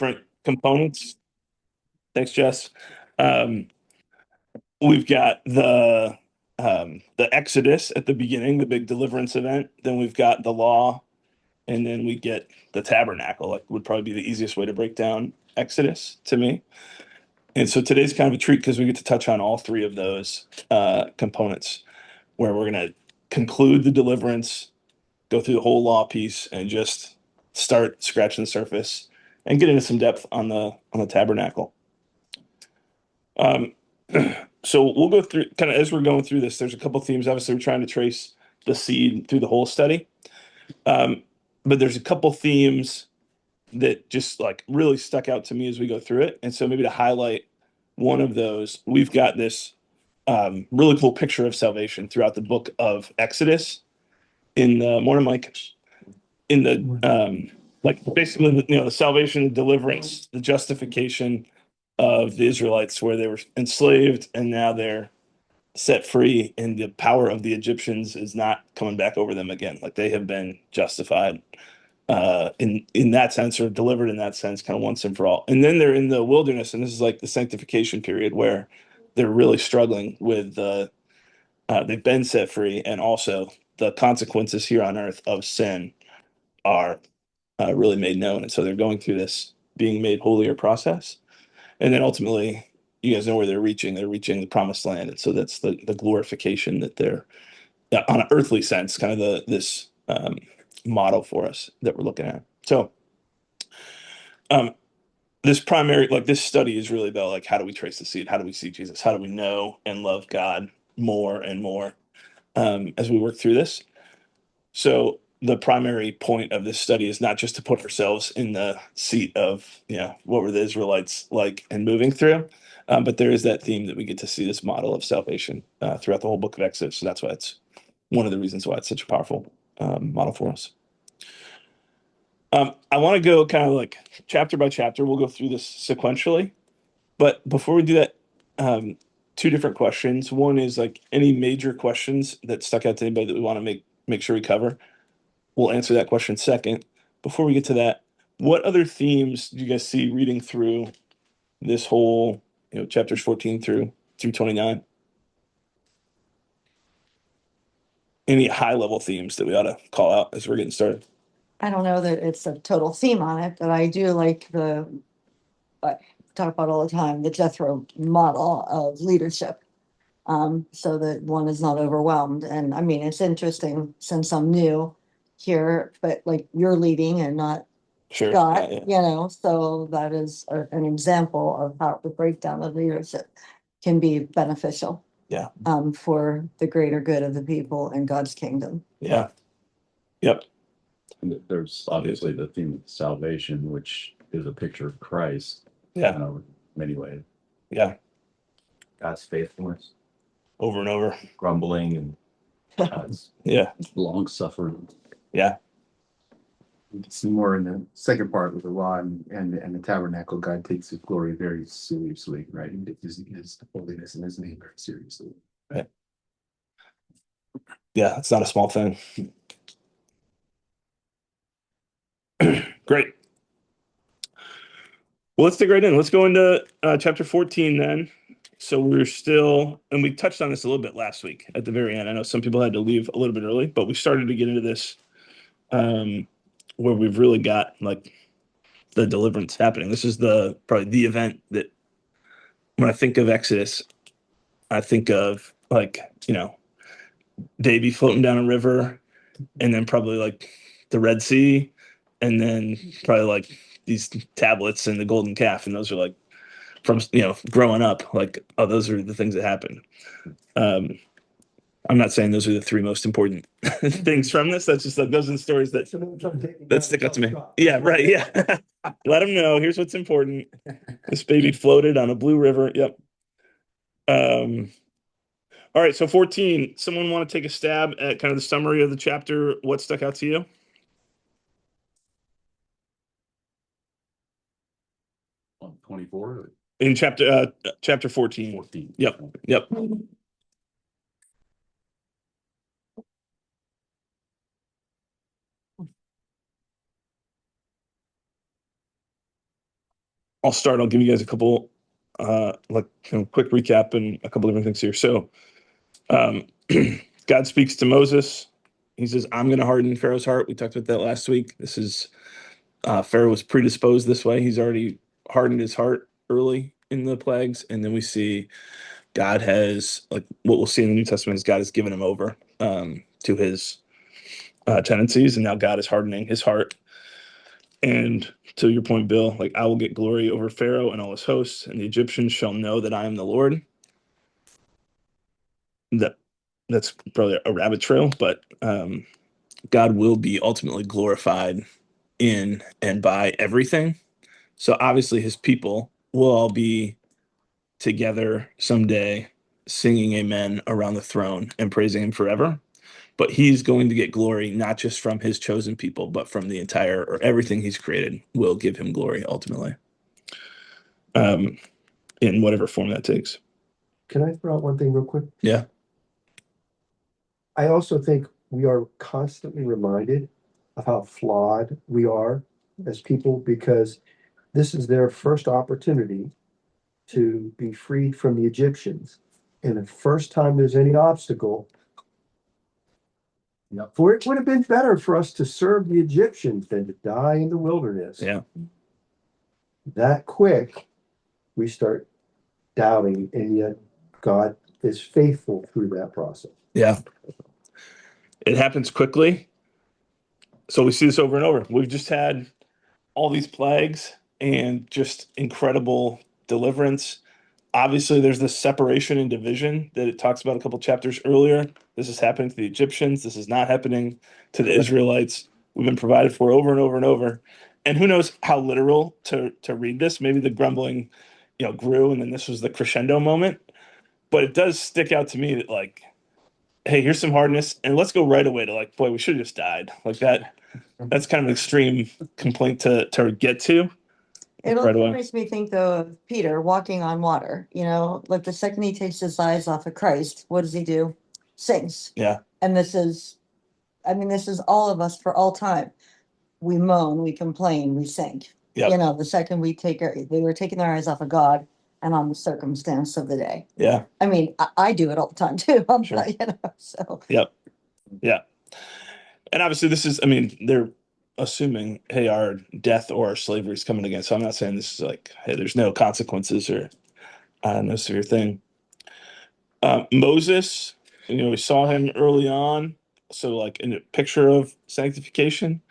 different components. Thanks, Jess. Um, we've got the Exodus at the beginning, the big deliverance event. Then we've got the law, and then we get the tabernacle. Like would probably be the easiest way to break down Exodus to me. And so today's kind of a treat because we get to touch on all three of those components, where we're going to conclude the deliverance, go through the whole law piece, and just start scratching the surface and get into some depth on the tabernacle. Um, so we'll go through kind of as we're going through this. There's a couple themes. Obviously, we're trying to trace the seed through the whole study, um, but there's a couple themes that just like really stuck out to me as we go through it. And so maybe to highlight one of those, we've got this really cool picture of salvation throughout the book of Exodus. In the morning, like in the like basically the salvation, the deliverance, the justification of the Israelites, where they were enslaved and now they're set free, and the power of the Egyptians is not coming back over them again. Like they have been justified in that sense, or delivered in that sense, kind of once and for all. And then they're in the wilderness, and this is like the sanctification period where they're really struggling with they've been set free, and also the consequences here on earth of sin are really made known. And so they're going through this being made holier process. And then ultimately, you guys know where they're reaching. They're reaching the promised land. And so that's the glorification that they're, on an earthly sense, kind of this model for us that we're looking at. So um, this primary, like this study is really about like, how do we trace the seed? How do we see Jesus? How do we know and love God more and more as we work through this? So the primary point of this study is not just to put ourselves in the seat of, what were the Israelites like and moving through, but there is that theme that we get to see this model of salvation throughout the whole book of Exodus. So that's why it's one of the reasons why it's such a powerful model for us. I want to go kind of like chapter by chapter. We'll go through this sequentially, but before we do that, two different questions. One is like any major questions that stuck out to anybody that we want to make sure we cover. We'll answer that question second. Before we get to that, what other themes do you guys see reading through this whole, chapters 14 through 29? Any high level themes that we ought to call out as we're getting started? I don't know that it's a total theme on it, but I do like I talk about all the time, the Jethro model of leadership, so that one is not overwhelmed. And I mean, it's interesting since I'm new here, but like you're leading and not Sure. Scott, so that is an example of how the breakdown of leadership can be beneficial. Yeah. For the greater good of the people and God's kingdom. Yeah. Yep. And there's obviously the theme of salvation, which is a picture of Christ. Yeah. In many ways. Yeah. God's faithfulness. Over and over. Grumbling and God's long suffering. Yeah. It's more in the second part with the law and the tabernacle. God takes his glory very seriously, right? He takes his holiness and his name very seriously. Right. Yeah, it's not a small thing. Great. Well, let's dig right in. Let's go into chapter 14 then. So we're still, and we touched on this a little bit last week at the very end. I know some people had to leave a little bit early, but we started to get into this where we've really got like the deliverance happening. This is probably the event that when I think of Exodus, I think of like, baby floating down a river, and then probably like the Red Sea, and then probably like these tablets and the golden calf. And those are like from, growing up, like, oh, those are the things that happen. I'm not saying those are the three most important things from this. That's just like those are the stories that stick out to me. Yeah, right. Yeah. Let them know. Here's what's important. This baby floated on a blue river. Yep. All right. So 14, someone want to take a stab at kind of the summary of the chapter? What stuck out to you? On 24? In chapter 14. 14. Yep. I'll start. I'll give you guys a couple, quick recap and a couple different things here. So, God speaks to Moses. He says, "I'm going to harden Pharaoh's heart." We talked about that last week. This is Pharaoh was predisposed this way. He's already hardened his heart early in the plagues, and then we see God has, like what we'll see in the New Testament, is God has given him over to his tendencies, and now God is hardening his heart. And to your point, Bill, like, I will get glory over Pharaoh and all his hosts, and the Egyptians shall know that I am the Lord. That's probably a rabbit trail, but God will be ultimately glorified in and by everything. So obviously his people will all be together someday singing amen around the throne and praising him forever. But he's going to get glory not just from his chosen people, but from the entire, or everything he's created will give him glory ultimately, in whatever form that takes. Can I throw out one thing real quick? Yeah. I also think we are constantly reminded of how flawed we are as people, because this is their first opportunity to be freed from the Egyptians. And the first time there's any obstacle, for it would have been better for us to serve the Egyptians than to die in the wilderness. Yeah. That quick, we start doubting, and yet God is faithful through that process. Yeah. It happens quickly. So we see this over and over. We've just had all these plagues and just incredible deliverance. Obviously, there's this separation and division that it talks about a couple chapters earlier. This is happening to the Egyptians. This is not happening to the Israelites. We've been provided for over and over and over. And who knows how literal to read this? Maybe the grumbling, grew, and then this was the crescendo moment. But it does stick out to me that, like, hey, here's some hardness, and let's go right away to, like, boy, we should have just died. Like that. That's kind of an extreme complaint to get to. It Right also away. makes me think though of Peter walking on water, like the second he takes his eyes off of Christ, what does he do? Sings. Yeah. And this is all of us for all time. We moan, we complain, we sink. Yep. The second they were taking their eyes off of God and on the circumstance of the day. Yeah. I mean, I do it all the time too. Sure. So. Yep. Yeah. And obviously they're assuming, hey, our death or our slavery is coming again. So I'm not saying this is like, hey, there's no consequences or no severe thing. Moses, we saw him early on. So, like, in a picture of sanctification,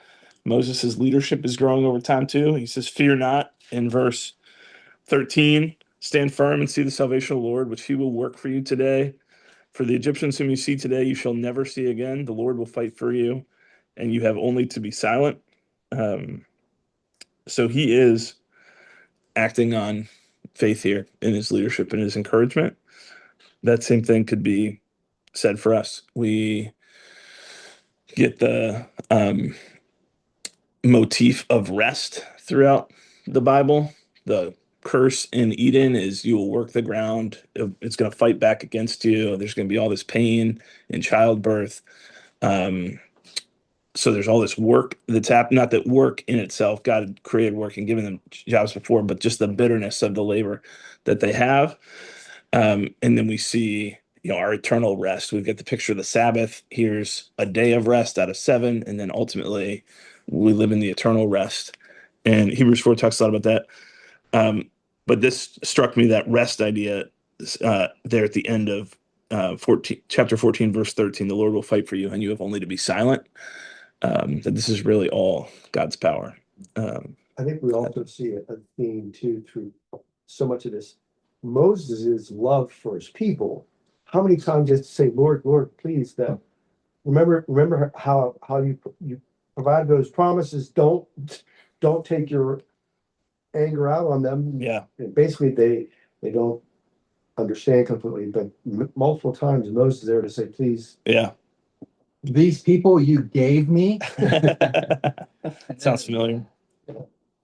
Moses's leadership is growing over time too. He says, "Fear not," in verse 13. "Stand firm and see the salvation of the Lord, which he will work for you today. For the Egyptians whom you see today, you shall never see again. The Lord will fight for you, and you have only to be silent." So he is acting on faith here in his leadership and his encouragement. That same thing could be said for us. We get the motif of rest throughout the Bible. The curse in Eden is you will work the ground. It's going to fight back against you. There's going to be all this pain in childbirth. So there's all this work that's happened. Not that work in itself, God had created work and given them jobs before, but just the bitterness of the labor that they have. And then we see, our eternal rest. We've got the picture of the Sabbath. Here's a day of rest out of 7, and then ultimately we live in the eternal rest. And Hebrews 4 talks a lot about that. But this struck me, that rest idea there at the end of chapter 14, verse 13. "The Lord will fight for you, and you have only to be silent." That this is really all God's power. I think we also see a theme too through so much of this. Moses' love for his people. How many times does it say, "Lord, Lord, please"? That remember how you provide those promises. Don't take your anger out on them. Yeah. And basically, they don't understand completely. But multiple times Moses is there to say, "Please, Yeah. These people you gave me." Sounds familiar.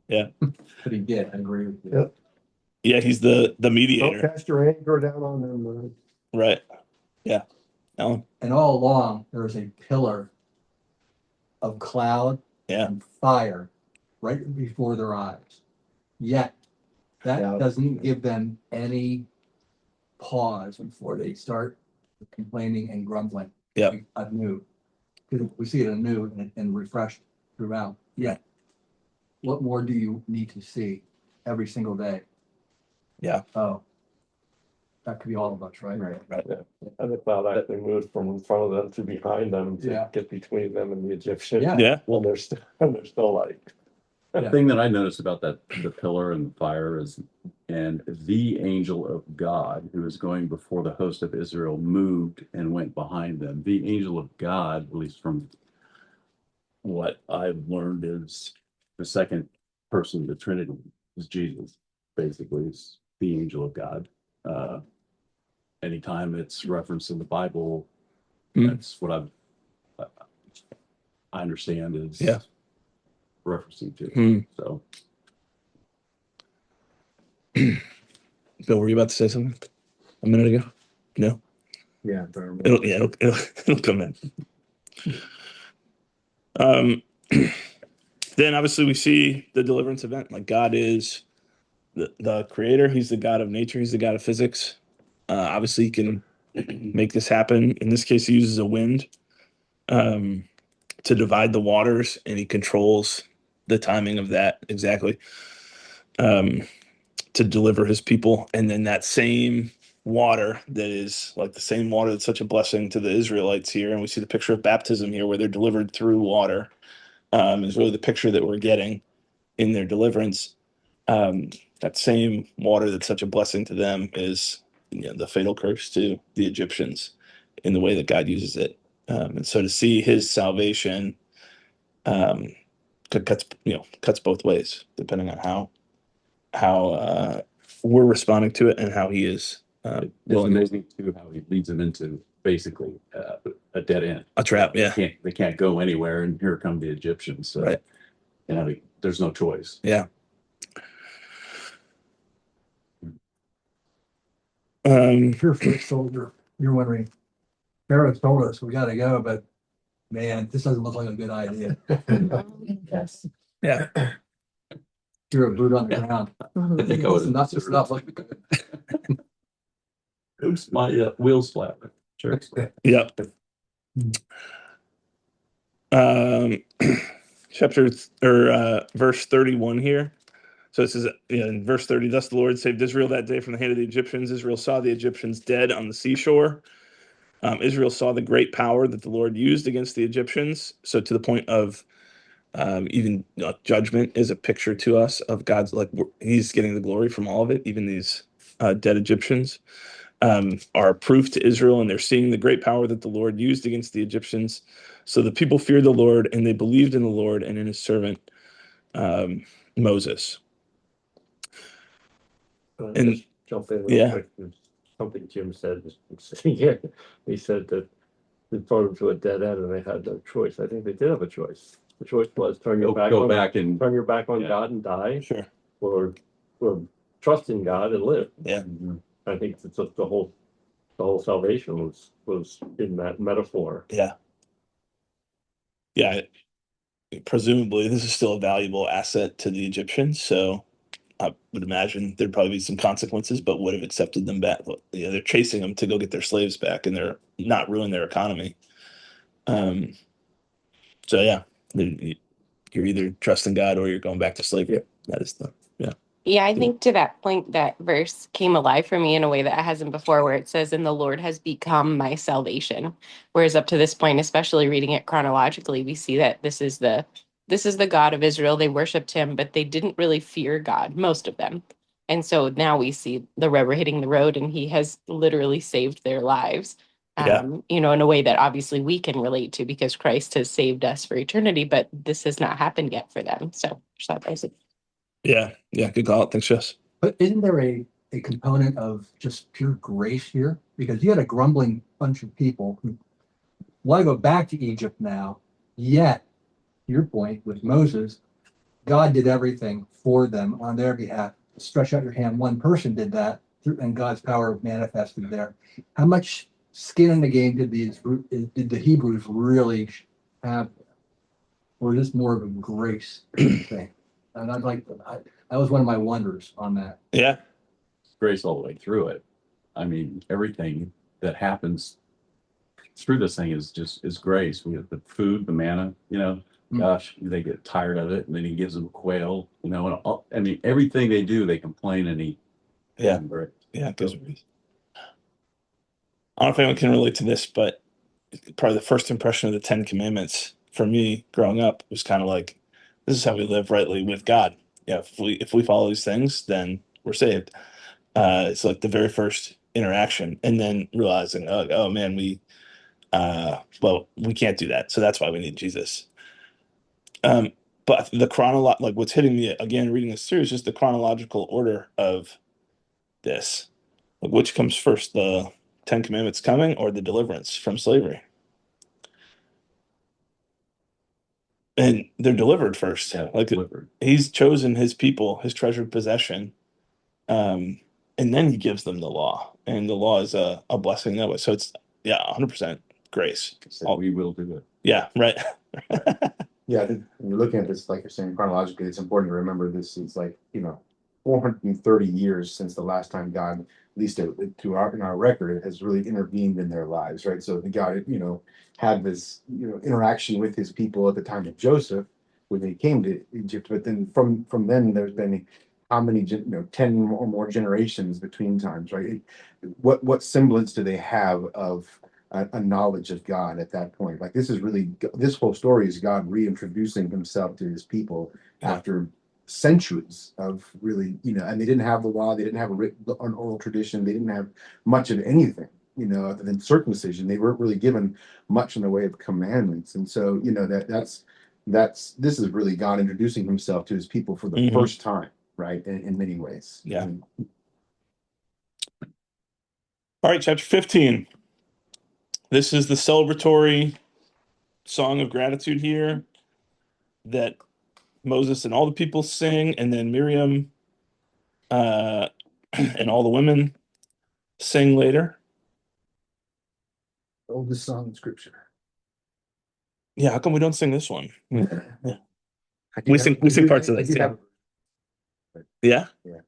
Yeah. But he did, I agree with you. Yep. Yeah, he's the Don't mediator. cast your anger down on them." Right. Yeah. Alan. And all along, there was a pillar of cloud Yeah. and fire right before their eyes. Yet That Yeah. doesn't give them any pause before they start complaining and grumbling. Yeah. Anew. Because we see it anew and refreshed throughout. Yeah. What more do you need to see every single day? Yeah. Oh. That could be all of us, right? Right. And the cloud actually moved from in front of them to behind them to Yeah. get between them and the Egyptian. Yeah. Yeah. When they're still like, The Yeah. thing that I noticed about the pillar and the fire is, and the angel of God who is going before the host of Israel moved and went behind them. The angel of God, at least from what I've learned, is the second person of the Trinity is Jesus, basically, is the angel of God. Anytime it's referenced in the Bible, Hmm. that's what I understand is Yeah. referencing to. Hmm. So Bill, were you about to say something a minute ago? No? Yeah. But I remember- It'll come in. Then obviously we see the deliverance event. Like God is the creator. He's the God of nature. He's the God of physics. Obviously he can make this happen. In this case, he uses a wind to divide the waters, and he controls the timing of that exactly to deliver his people. And then that same water that is like the same water that's such a blessing to the Israelites here, and we see the picture of baptism here where they're delivered through water, is really the picture that we're getting in their deliverance. That same water that's such a blessing to them is, the fatal curse to the Egyptians in the way that God uses it. And so to see his salvation um, cuts both ways, depending on how we're responding to it and how he is it's willing to amazing too how he leads them into basically a dead end. a trap. Yeah, They can't go anywhere, and here come the Egyptians. So, right. There's no choice. Yeah. If you're a foot soldier, you're wondering, Pharaoh told us we gotta go, but man, this doesn't look like a good idea. Yes. Yeah. You're a boot on the ground. I think I would. Not just not looking good. Oops, my wheels flat. Sure. Yep. Chapter verse 31 here. So it says in verse 30, thus the Lord saved Israel that day from the hand of the Egyptians. Israel saw the Egyptians dead on the seashore. Israel saw the great power that the Lord used against the Egyptians. So to the point of even judgment is a picture to us of God's, like he's getting the glory from all of it. Even these dead Egyptians are proof to Israel, and they're seeing the great power that the Lord used against the Egyptians. So the people feared the Lord, and they believed in the Lord and in his servant Moses. And just jump in yeah. real quick. There's something Jim said, yeah, he said that they brought them to a dead end and they had no choice. I think they did have a choice. The choice was turn your back Go on back and turn your back on Yeah. God and die, Sure. or trust in God and live. Yeah. I think it's just the whole salvation was in that metaphor. Yeah. Yeah. Presumably, this is still a valuable asset to the Egyptians. So I would imagine there'd probably be some consequences, but would have accepted them back. They're chasing them to go get their slaves back, and they're not ruin their economy. So yeah, you're either trusting God or you're going back to slavery. That is Yeah, I think to that point, that verse came alive for me in a way that it hasn't before, where it says, and the Lord has become my salvation. Whereas up to this point, especially reading it chronologically, we see that this is the God of Israel. They worshiped him, but they didn't really fear God, most of them. And so now we see the rubber hitting the road, and he has literally saved their lives. Yeah. In a way that obviously we can relate to because Christ has saved us for eternity, but this has not happened yet for them. So just thought that was yeah. Good call. Thanks, Jess. But isn't there a component of just pure grace here? Because you had a grumbling bunch of people who want to go back to Egypt now, yet, your point with Moses, God did everything for them on their behalf. Stretch out your hand, one person did that, and God's power manifested there. How much skin in the game did the Hebrews really have? Or is this more of a grace thing? And I'd like, That was one of my wonders on that. Yeah. Grace all the way through it. I mean, everything that happens through this thing is grace. We have the food, the manna, gosh, they get tired of it, and then he gives them quail, and I mean, everything they do, they complain and eat. Yeah. Yeah. It gives me reason. I don't know if anyone can relate to this, but probably the first impression of the Ten Commandments for me growing up was kind of like, this is how we live rightly with God. Yeah, if we follow these things, then we're saved. It's like the very first interaction, and then realizing, oh man, we can't do that. So that's why we need Jesus. But like what's hitting me again reading this through is just the chronological order of this. Like which comes first, the Ten Commandments coming or the deliverance from slavery? And they're delivered first. Yeah, like delivered. He's chosen his people, his treasured possession. And then he gives them the law, and the law is a blessing that way. So it's 100% grace. So we will do it. Yeah, right. Yeah, I think when you're looking at this, like you're saying, chronologically, it's important to remember this is like, 430 years since the last time God, at least in our record, has really intervened in their lives, right? So the God, had this, interaction with his people at the time of Joseph when they came to Egypt, but then from then there's been how many, 10 or more generations between times, right? What semblance do they have of a knowledge of God at that point? Like this whole story is God reintroducing himself to his people after centuries of really, and they didn't have the law, they didn't have an oral tradition, they didn't have much of anything, other than circumcision. They weren't really given much in the way of commandments. And so, this is really God introducing himself to his people for the first time, right? In many ways. Yeah. All right, chapter 15. This is the celebratory song of gratitude here that Moses and all the people sing, and then Miriam and all the women sing later. Oldest song in scripture. Yeah, how come we don't sing this one? Yeah. We sing parts of this. Yeah. Yeah? Yeah.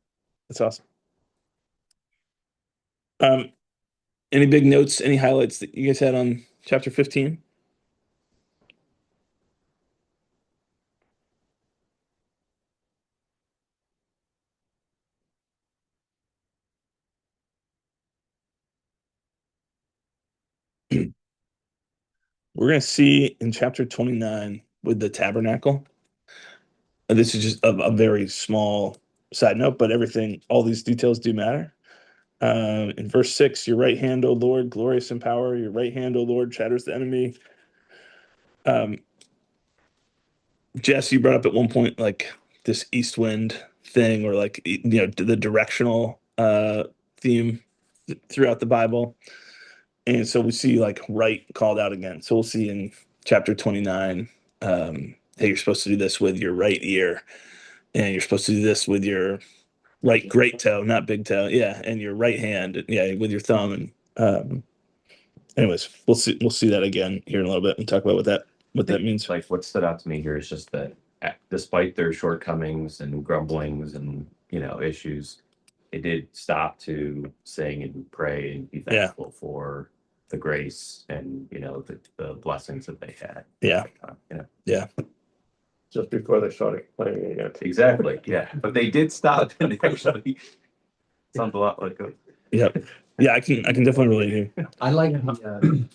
That's awesome. Any big notes, any highlights that you guys had on chapter 15? We're going to see in chapter 29 with the tabernacle. And this is just a very small side note, but all these details do matter. In verse 6, your right hand, O Lord, glorious in power. Your right hand, O Lord, shatters the enemy. Jess, you brought up at one point like this east wind thing, or like the directional theme throughout the Bible. And so we see like right called out again. So we'll see in chapter 29, hey, you're supposed to do this with your right ear, and you're supposed to do this with your right great toe, not big toe. Yeah, and your right hand, yeah, with your thumb. And anyways, we'll see that again here in a little bit and talk about what that means. Like what stood out to me here is just that despite their shortcomings and grumblings and issues, they did stop to sing and pray and be thankful for the grace and the blessings that they had. Yeah. Yeah. Just before they started complaining again. Exactly. Yeah. But they did stop and actually sounds a lot like a Yep. Yeah, I can definitely relate here. I like the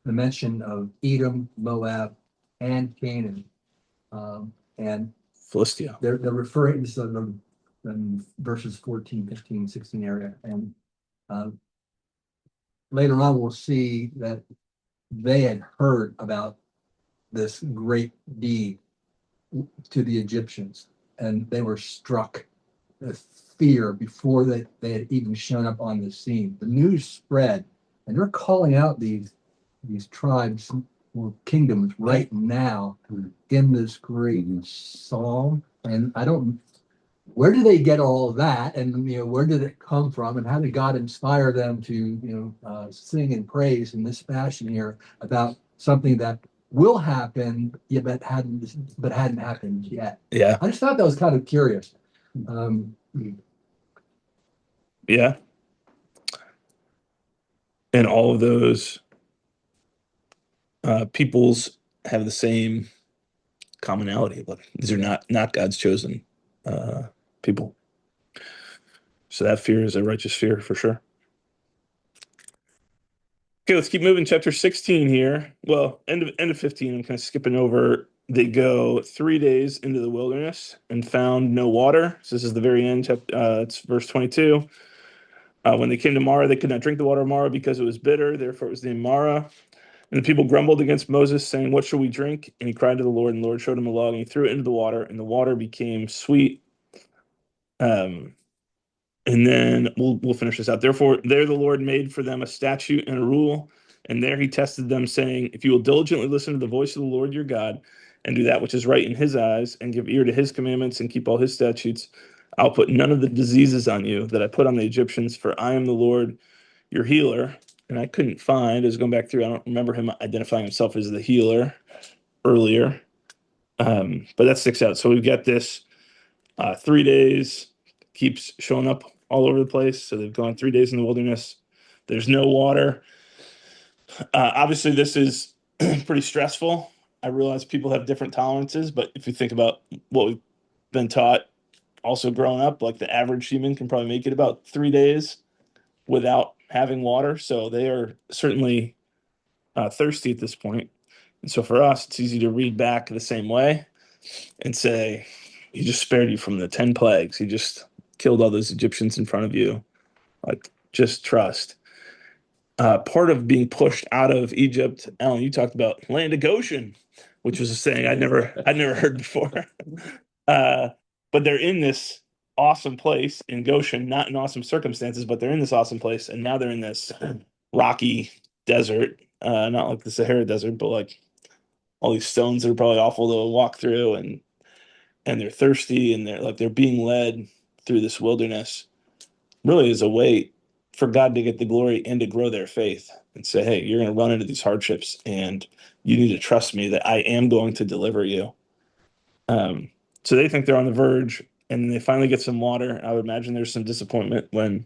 mention of Edom, Moab, and Canaan. And Philistia. they're referring to them in verses 14, 15, 16 area. And later on, we'll see that they had heard about this great deed to the Egyptians, and they were struck with fear before they had even shown up on the scene. The news spread, and they're calling out these tribes or kingdoms right now in this great psalm. And where did they get all of that? And where did it come from? And how did God inspire them to sing and praise in this fashion here about something that will happen, but hadn't happened yet? Yeah. I just thought that was kind of curious. Yeah. And all of those peoples have the same commonality. But these are not God's chosen people. So that fear is a righteous fear for sure. Okay, let's keep moving. Chapter 16 here. Well, end of 15. I'm kind of skipping over. They go 3 days into the wilderness and found no water. So this is the very end. It's verse 22. When they came to Mara, they could not drink the water of Mara because it was bitter. Therefore, it was named Mara. And the people grumbled against Moses, saying, "What shall we drink?" And he cried to the Lord, and the Lord showed him a log, and he threw it into the water, and the water became sweet. And then we'll finish this out. Therefore, there the Lord made for them a statute and a rule, and there he tested them, saying, "If you will diligently listen to the voice of the Lord your God, and do that which is right in his eyes, and give ear to his commandments, and keep all his statutes, I'll put none of the diseases on you that I put on the Egyptians, for I am the Lord your healer." And I couldn't find, I was going back through, I don't remember him identifying himself as the healer earlier, but that sticks out. So we've got this 3 days, keeps showing up all over the place. So they've gone 3 days in the wilderness. There's no water. Obviously, this is pretty stressful. I realize people have different tolerances, but if you think about what we've been taught also growing up, like the average human can probably make it about 3 days without having water. So they are certainly thirsty at this point. And so for us, it's easy to read back the same way and say, he just spared you from the 10 plagues. He just killed all those Egyptians in front of you. Like, just trust. Part of being pushed out of Egypt, Alan, you talked about land of Goshen, which was a saying I'd never heard before. But they're in this awesome place in Goshen, not in awesome circumstances, but they're in this awesome place, and now they're in this rocky desert, not like the Sahara Desert, but like all these stones that are probably awful to walk through, and they're thirsty, and they're being led through this wilderness. Really is a way for God to get the glory and to grow their faith and say, "Hey, you're going to run into these hardships, and you need to trust me that I am going to deliver you." So they think they're on the verge, and they finally get some water. I would imagine there's some disappointment when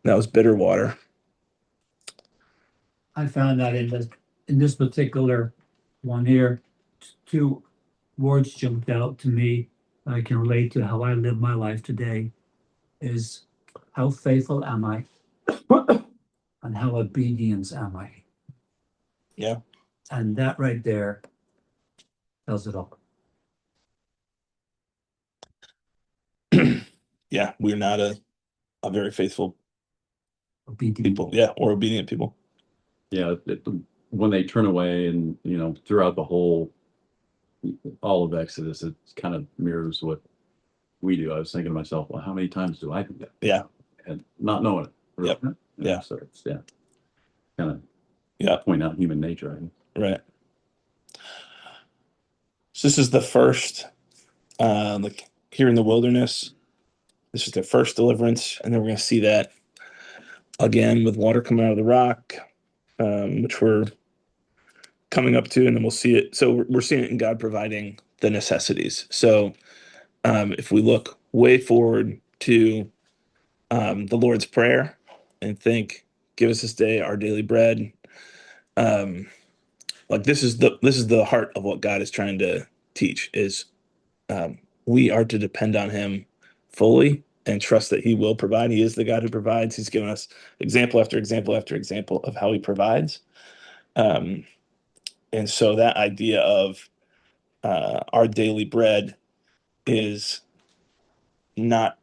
that was bitter water. I found that in this particular one here, two words jumped out to me. I can relate to how I live my life today. Is how faithful am I, and how obedient am I? Yeah. And that right there tells it all. Yeah, we're not a very faithful Obedient. people. Yeah, or obedient people. Yeah, when they turn away, and throughout all of Exodus, it kind of mirrors what we do. I was thinking to myself, well, how many times do I do that? Yeah. And not knowing it. Really. Yep. Yeah. So it's kind Yeah. of point out human nature, I think. Right. So this is the first, like here in the wilderness. This is their first deliverance, and then we're going to see that again with water coming out of the rock, which we're coming up to, and then we'll see it. So we're seeing it in God providing the necessities. So if we look way forward to the Lord's Prayer and think, "Give us this day our daily bread," like this is the heart of what God is trying to teach is we are to depend on him fully and trust that he will provide. He is the God who provides. He's given us example after example after example of how he provides. And so that idea of our daily bread is not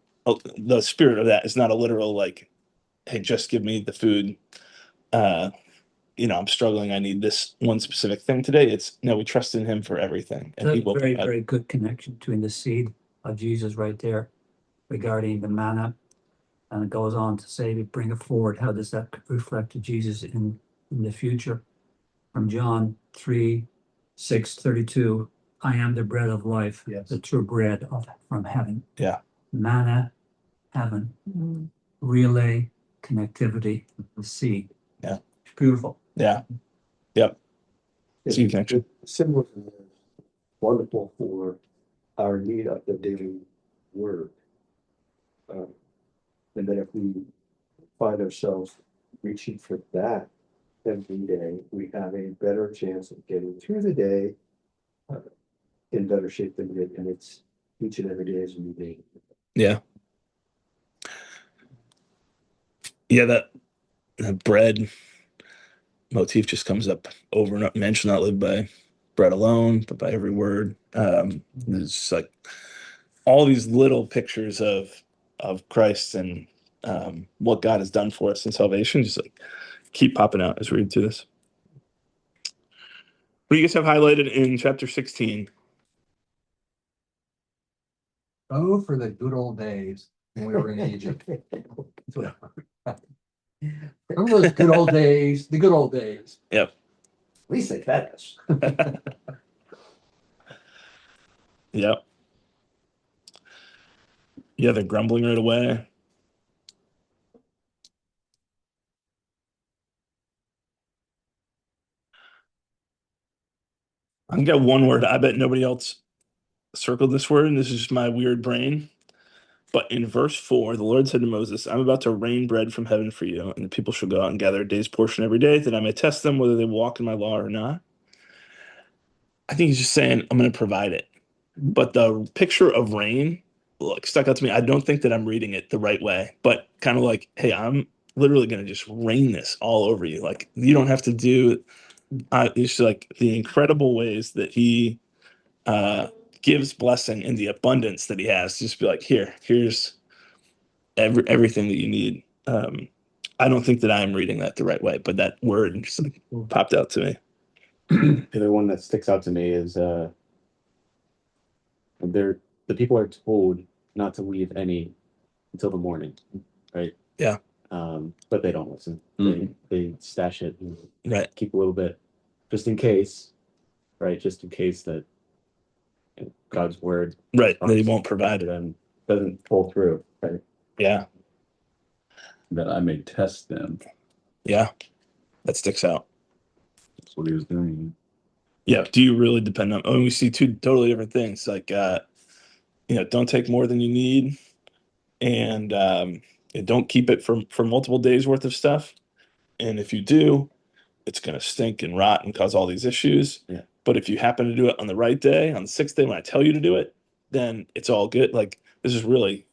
the spirit of that is not a literal like, hey, just give me the food. I'm struggling. I need this one specific thing today. It's no, we trust in him for everything, and he That's will very, provide. very good connection between the seed of Jesus right there regarding the manna. And it goes on to say, we bring it forward. How does that reflect Jesus in the future? From John 3:6-32, I am the bread of life, Yes. the true bread from heaven. Yeah. Manna, heaven, relay, connectivity, the seed. Yeah. It's beautiful. Yeah. Yep. It's Seed connection. symbolism is wonderful for our need of the daily word. And then if we find ourselves reaching for that every day, we have a better chance of getting through the day in better shape than we did. And it's each and every day is a new day. Yeah. Yeah, that bread motif just comes up over and up. Man shall not live by bread alone, but by every word. It's like all these little pictures of Christ and what God has done for us in salvation just like keep popping out as we read through this. What do you guys have highlighted in chapter 16? Oh, for the good old days when we were in Egypt. Remember those good old days, the good old days. Yep. At least they fed us. Yep. Yeah, they're grumbling right away. I'm gonna get one word. I bet nobody else circled this word, and this is just my weird brain. But in verse 4, the Lord said to Moses, I'm about to rain bread from heaven for you, and the people shall go out and gather a day's portion every day, that I may test them whether they walk in my law or not. I think he's just saying, I'm going to provide it. But the picture of rain like stuck out to me. I don't think that I'm reading it the right way, but kind of like, hey, I'm literally going to just rain this all over you. Like, you don't have to do it's like the incredible ways that he gives blessing in the abundance that he has. Just be like, here's everything that you need. I don't think that I'm reading that the right way, but that word just like popped out to me. The other one that sticks out to me is the people are told not to leave any until the morning, right? Yeah. But they don't listen. They stash it and Right. keep a little bit just in case, right? Just in case that God's word Right. That he won't provide it. them doesn't pull through, right? Yeah. That I may test them. Yeah. That sticks out. That's what he was doing. Yeah. Do you really depend on, we see two totally different things. Like, don't take more than you need, and don't keep it for multiple days worth of stuff. And if you do, it's going to stink and rot and cause all these issues. Yeah. But if you happen to do it on the right day, on the sixth day when I tell you to do it, then it's all good. Like, this is really,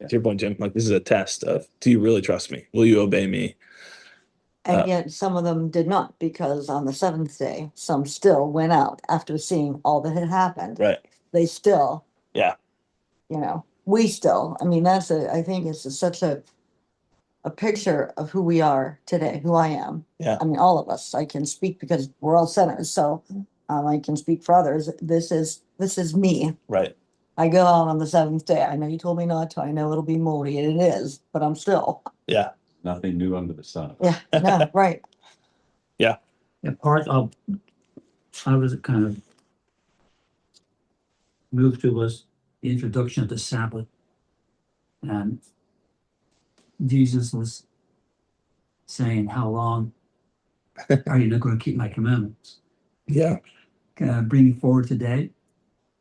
to your point, Jim, like, this is a test of, do you really trust me? Will you obey me? And yet some of them did not, because on the seventh day, some still went out after seeing all that had happened. Right. They still, Yeah. we still, I mean, I think it's such a picture of who we are today, who I am. Yeah. I mean, all of us, I can speak because we're all sinners. So I can speak for others. This is me. Right. I go out on the seventh day. I know you told me not to. I know it'll be moldy, and it is, but I'm still. Yeah. Nothing new under the sun. Yeah, no, right. Yeah. And part of, I was kind of moved to was the introduction of the Sabbath. And Jesus was saying, how long are you not going to keep my commandments? Yeah. Bringing forward today,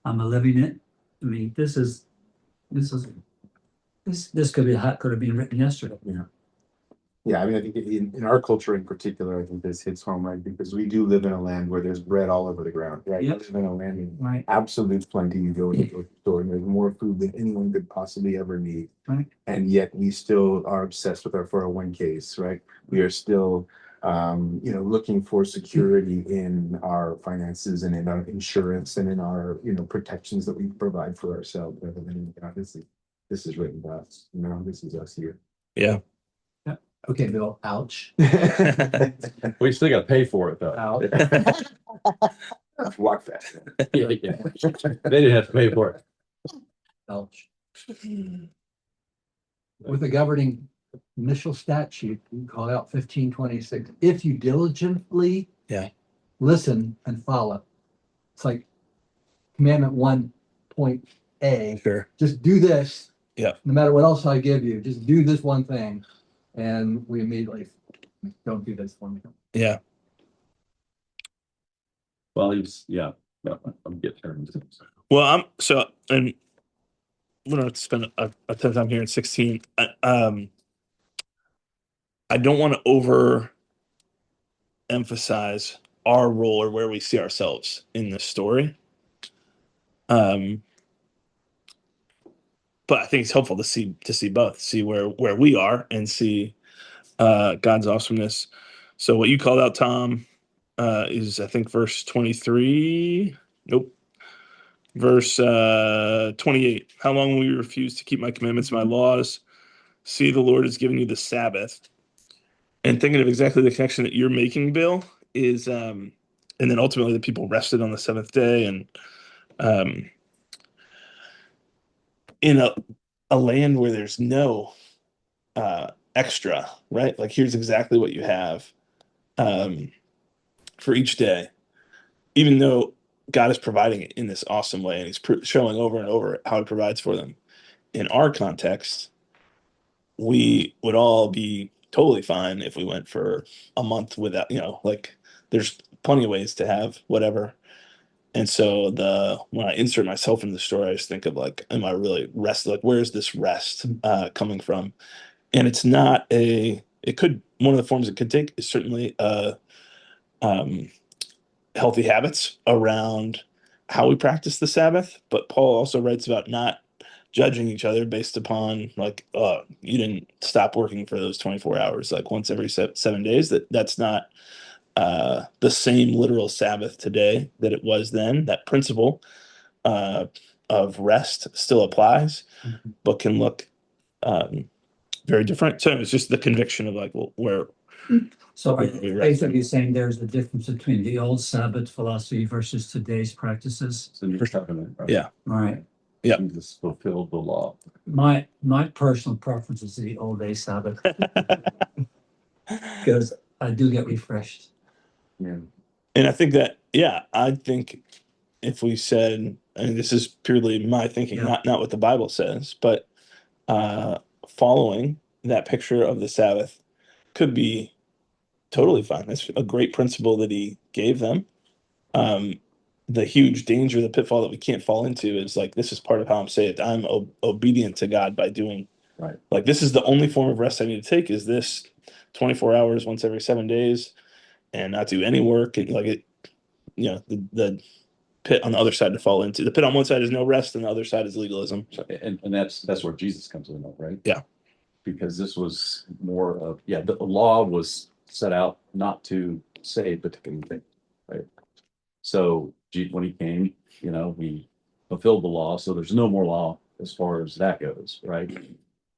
I'm living it. I mean, this could have been written yesterday. Yeah, I mean, I think in our culture in particular, I think this hits home, right? Because we do live in a land where there's bread all over the ground, right? Yep. We live in a land in Right. absolute plenty. You go to the grocery store and there's more food than anyone could possibly ever need. Right. And yet we still are obsessed with our 401ks, right? We are still, looking for security in our finances and in our insurance and in our, protections that we provide for ourselves rather than, this is written to us, this is us here. Yeah. Okay, Bill, ouch. We still got to pay for it though. Ouch. Walk fast. Yeah. They didn't have to pay for it. Ouch. With the governing initial statute, we call out 1526. If you diligently listen and follow, it's like commandment 1.A. Sure. Just do this. Yeah. No matter what else I give you, just do this one thing. And we immediately don't do this for me. Yeah. Well, I'm getting turned. Well, and we don't have to spend a ton of time here in 16. I don't want to over emphasize our role or where we see ourselves in this story. But I think it's helpful to see both, see where we are and see God's awesomeness. So what you called out, Tom, is I think verse 23. Nope. Verse 28. How long will you refuse to keep my commandments, my laws? See, the Lord has given you the Sabbath. And thinking of exactly the connection that you're making, Bill, is and then ultimately the people rested on the seventh day, and in a land where there's no extra, right? Like here's exactly what you have for each day, even though God is providing it in this awesome way, and He's showing over and over how He provides for them. In our context, we would all be totally fine if we went for a month without, like there's plenty of ways to have whatever. And so when I insert myself in the story, I just think of like, am I really rested? Like, where's this rest coming from? And it's not one of the forms it could take is certainly healthy habits around how we practice the Sabbath. But Paul also writes about not judging each other based upon like, you didn't stop working for those 24 hours, like once every 7 days. That's not the same literal Sabbath today that it was then. That principle of rest still applies, but can look very different. So it's just the conviction of like, well, where. So basically saying there's a difference between the old Sabbath philosophy versus today's practices. It's a new covenant, right? Yeah. All right. Yeah. Jesus fulfilled the law. My personal preference is the old day Sabbath because I do get refreshed. Yeah. And I think that, I think if we said, and this is purely my thinking, Yeah. not what the Bible says, but following that picture of the Sabbath could be totally fine. That's a great principle that He gave them. The huge danger, the pitfall that we can't fall into is like, this is part of how I'm saved. I'm obedient to God by doing, Right. like, this is the only form of rest I need to take is this 24 hours once every 7 days and not do any work. And like the pit on the other side to fall into. The pit on one side is no rest and the other side is legalism. So, and that's where Jesus comes in, right? Yeah. Because this was more of, the law was set out not to save, but to convict, right? So when He came, He fulfilled the law. So there's no more law as far as that goes, right?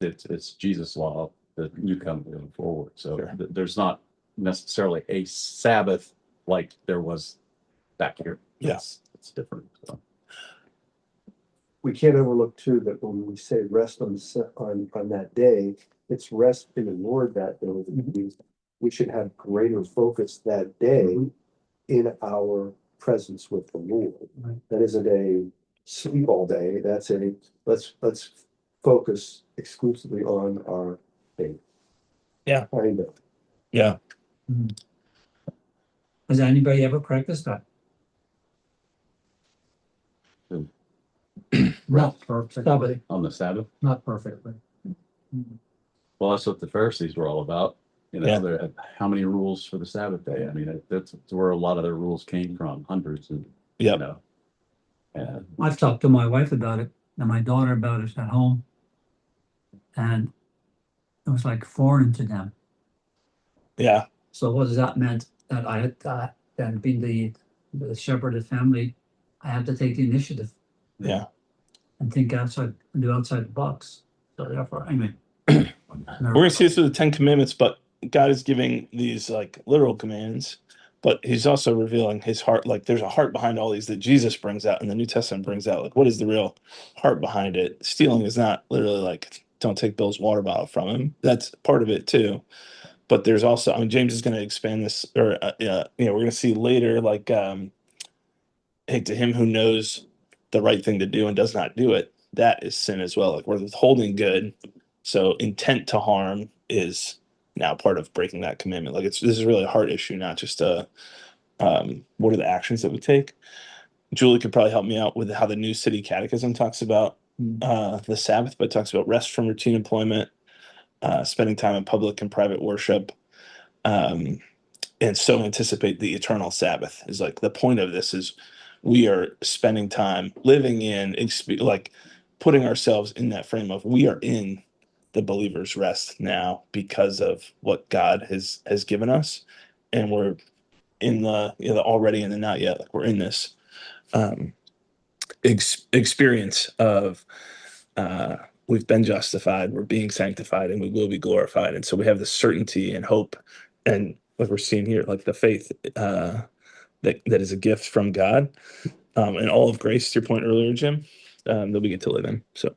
It's Jesus' law, the new covenant going forward. So Sure. There's not necessarily a Sabbath like there was back here. Yeah. It's different. So. We can't overlook too that when we say rest on that day, it's rest in the Lord that day. We should have greater focus that day in our presence with the Lord. Right. That isn't a sleep all day. That's let's focus exclusively on our faith. Yeah. Kind of. Yeah. Has anybody ever practiced that? Not perfectly. On the Sabbath. Not perfectly. Well, that's what the Pharisees were all about. Yeah. How many rules for the Sabbath day? I mean, that's where a lot of their rules came from, hundreds. And and I've talked to my wife about it and my daughter about it at home. And it was like foreign to them. Yeah. So what does that mean? That I had then being the shepherd of the family, I had to take the initiative. Yeah. And think outside and do outside the box. So therefore, I mean, We're gonna see this with the 10 Commandments, but God is giving these like literal commands, but He's also revealing His heart. Like there's a heart behind all these that Jesus brings out and the New Testament brings out. Like what is the real heart behind it? Stealing is not literally like don't take Bill's water bottle from him. That's part of it too. But there's also, I mean, James is going to expand this, or we're going to see later, like, hey, to him who knows the right thing to do and does not do it, that is sin as well. Like we're withholding good. So intent to harm is now part of breaking that commandment. Like this is really a heart issue, not just what are the actions that we take. Julie could probably help me out with how the New City Catechism talks about the Sabbath, but it talks about rest from routine employment, spending time in public and private worship, and so anticipate the eternal Sabbath. Is like the point of this is we are spending time living in like putting ourselves in that frame of we are in the believer's rest now because of what God has given us, and we're in the already and the not yet. Like we're in this um, experience of we've been justified, we're being sanctified, and we will be glorified. And so we have the certainty and hope, and what we're seeing here, like the faith that is a gift from God, and all of grace. To your point earlier, Jim, that we get to live in. So.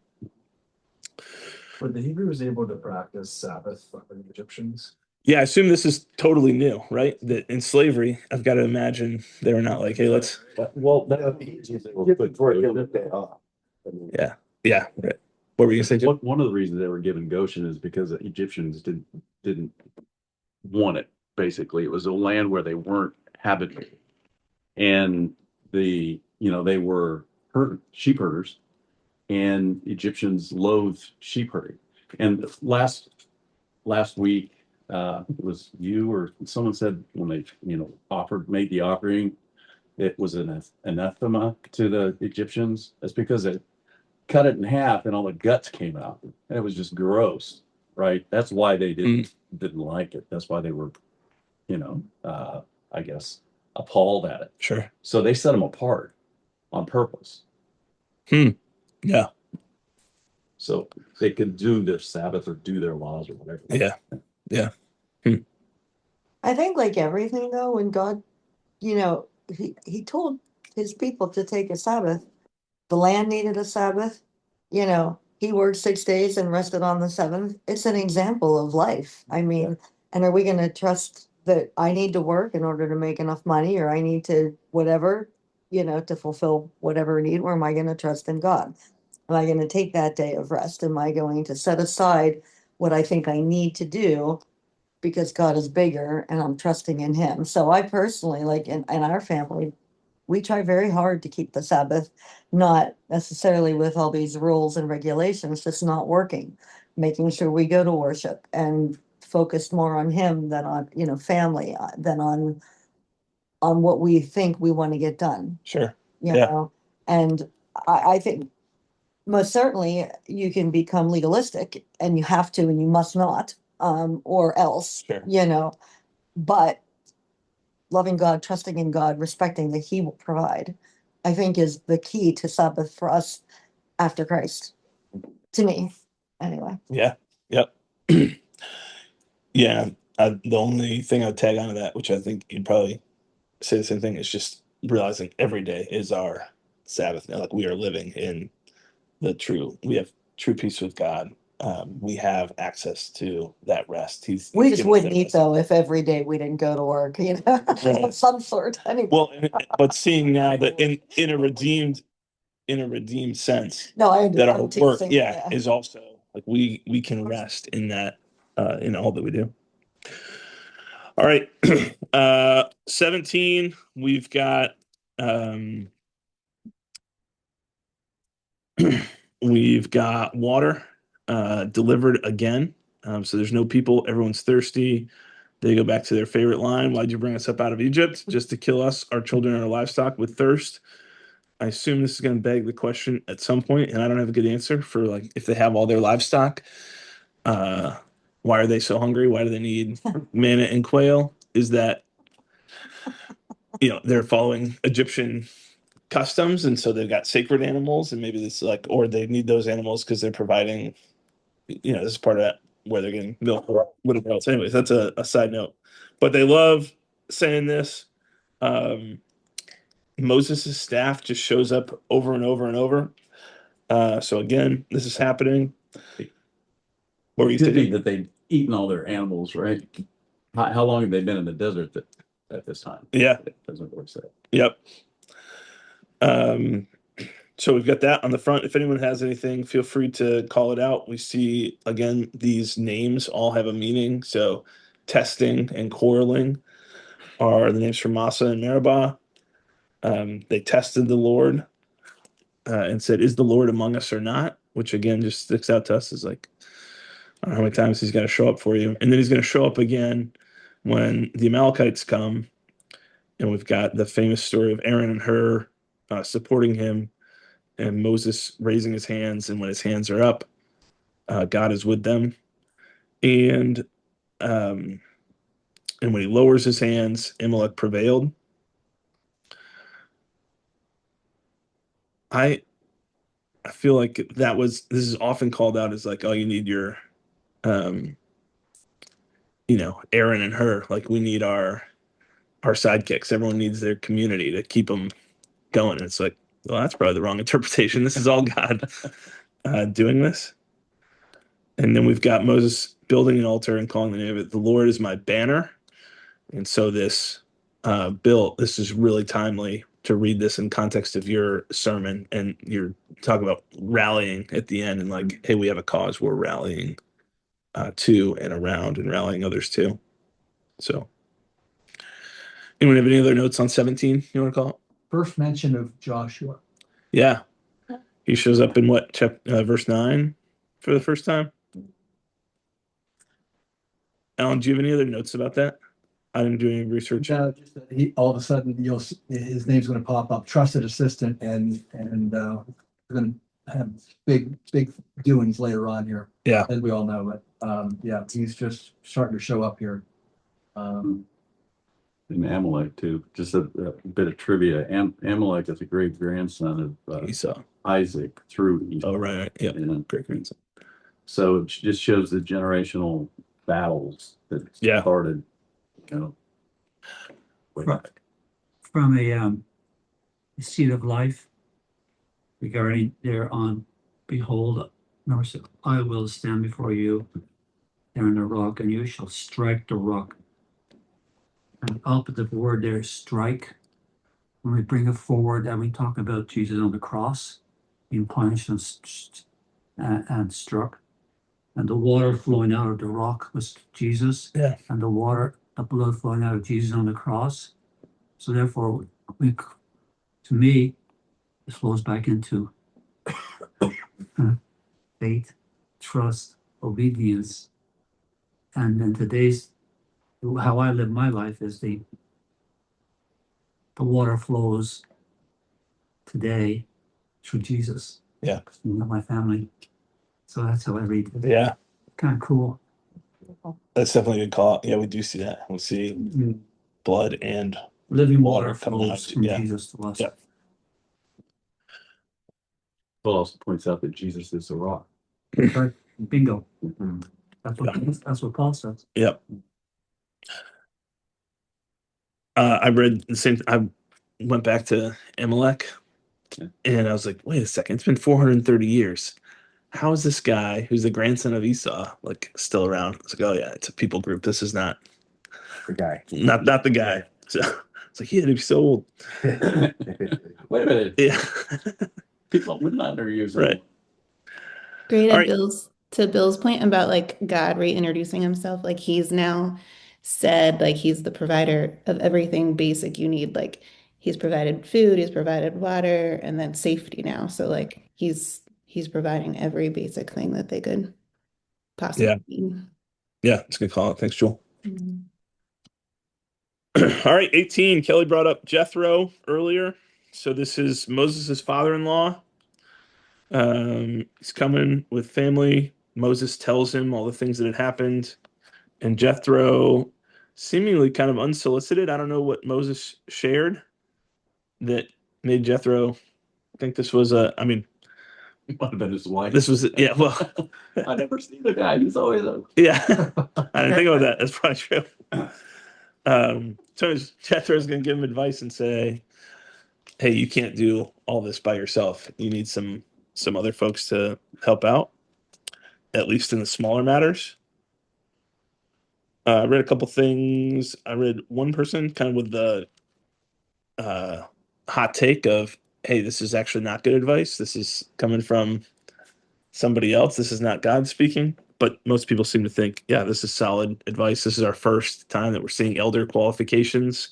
Were the Hebrews able to practice Sabbath like the Egyptians? Yeah, I assume this is totally new, right? That in slavery, I've got to imagine they were not like, hey, let's. Well, Before it a day off. I mean, Yeah. Right. What were you gonna say, Jim? one of the reasons they were given Goshen is because the Egyptians didn't want it. Basically, it was a land where they weren't habitable, and they were sheep herders, and Egyptians loathed sheep herding. And last week, it was you or someone said when they made the offering, it was an anathema to the Egyptians. That's because they cut it in half and all the guts came out, and it was just gross, right? That's why they didn't like it. That's why they were, I guess, appalled at it. Sure. So they set them apart on purpose. Yeah. So they could do their Sabbath or do their laws or whatever. Yeah. I think like everything though, when God, he told his people to take a Sabbath. The land needed a Sabbath. He worked 6 days and rested on the seventh. It's an example of life. I mean, and are we going to trust that I need to work in order to make enough money, or I need to whatever, to fulfill whatever need? Or am I going to trust in God? Am I going to take that day of rest? Am I going to set aside what I think I need to do because God is bigger and I'm trusting in him? So I personally, like in our family, we try very hard to keep the Sabbath, not necessarily with all these rules and regulations, just not working, making sure we go to worship and focus more on him than on, family, than on what we think we want to get done, Sure. you Yeah. know? And I think most certainly you can become legalistic and you have to, and you must not, or else, Sure. But loving God, trusting in God, respecting that he will provide, I think is the key to Sabbath for us after Christ. To me, anyway. Yeah. Yep. Yeah. The only thing I'd tag onto that, which I think you'd probably say the same thing, is just realizing every day is our Sabbath. Now, like we are living in we have true peace with God. We have access to that rest. We just wouldn't eat though if every day we didn't go to work, Right. of some sort. Anyway. Well, but seeing now that in a redeemed sense, No, I that our understand. work, Yeah. is also like we can rest in that, in all that we do. All right. 17, we've got we've got water delivered again. So there's no people, everyone's thirsty. They go back to their favorite line. Why'd you bring us up out of Egypt? Just to kill us, our children, and our livestock with thirst. I assume this is going to beg the question at some point, and I don't have a good answer for like if they have all their livestock, why are they so hungry? Why do they need manna and quail? Is that they're following Egyptian customs, and so they've got sacred animals, and maybe this like, or they need those animals because they're providing, this is part of that where they're getting milk or whatever else. Anyways, that's a side note, but they love saying this. Moses' staff just shows up over and over and over. So again, this is happening. What were you Could be thinking? that they've eaten all their animals, right? How long have they been in the desert at this time? Yeah. Doesn't really say. Yep. So we've got that on the front. If anyone has anything, feel free to call it out. We see, again, these names all have a meaning. So testing and quarreling are the names for Massa and Meribah. They tested the Lord. and said, "Is the Lord among us or not?" Which again just sticks out to us as like, I don't know how many times he's got to show up for you, and then he's going to show up again when the Amalekites come, and we've got the famous story of Aaron and Hur supporting him, and Moses raising his hands, and when his hands are up, God is with them, and um, and when he lowers his hands, Amalek prevailed. I feel like this is often called out as like, oh, you need your um, Aaron and Hur, like we need our sidekicks. Everyone needs their community to keep them going. And it's like, well, that's probably the wrong interpretation. This is all God doing this. And then we've got Moses building an altar and calling the name of it, "The Lord is my banner." And so this this is really timely to read this in context of your sermon. And you're talking about rallying at the end and like, hey, we have a cause we're rallying to and around and rallying others to. So anyone have any other notes on 17 you want to call it? First mention of Joshua. Yeah. He shows up in what, verse 9 for the first time? Alan, do you have any other notes about that? I didn't do any research. No, just that all of a sudden his name's going to pop up, trusted assistant, and we're going to have big doings later on here. Yeah. As we all know, but yeah, he's just starting to show up here. And Amalek too. Just a bit of trivia. Amalek is a great grandson of Esau. Isaac through Esau. Oh, right. Yeah. Great grandson. So it just shows the generational battles that started, way back. From a seed of life regarding there on, behold, number 6, I will stand before you there in the rock, and you shall strike the rock. And I'll put the word there, strike. When we bring it forward and we talk about Jesus on the cross, being punished and struck, and the water flowing out of the rock was Jesus, and the blood flowing out of Jesus on the cross. So therefore, to me, it flows back into faith, trust, obedience, and then how I live my life is the water flows today through Jesus. Yeah. My family. So that's how I read it. Yeah. Kind of cool. That's definitely a good call. Yeah, we do see that. We see blood and living water coming out. flows from Jesus to us. Yeah. Paul also points out that Jesus is the rock. Right. Bingo. Mm-hmm. That's what Paul says. Yep. I read the same. I went back to Amalek, and I was like, "Wait a second! It's been 430 years. How is this guy, who's the grandson of Esau, like still around?" It's like, "Oh yeah, it's a people group. This is not The guy. not the guy." So it's like he had to be so old. Wait a minute. Yeah. People would not underuse Right. Great All at right. Bill's point about like God reintroducing himself, like he's now said like he's the provider of everything basic you need. Like he's provided food, he's provided water, and then safety now. So like he's providing every basic thing that they could possibly need. Yeah, it's a good call. Thanks, Joel. Mhm. All right, 18. Kelly brought up Jethro earlier. So this is Moses' father-in-law. He's coming with family. Moses tells him all the things that had happened. And Jethro, seemingly kind of unsolicited, I don't know what Moses shared that made Jethro think this was I mean, It might have been his wife. this was, yeah, well. I never see the guy. He's always Yeah, I didn't think about that. That's probably true. So Jethro's going to give him advice and say, hey, you can't do all this by yourself. You need some other folks to help out, at least in the smaller matters. I read a couple things. I read one person kind of with the hot take of, hey, this is actually not good advice. This is coming from somebody else. This is not God speaking. But most people seem to think, yeah, this is solid advice. This is our first time that we're seeing elder qualifications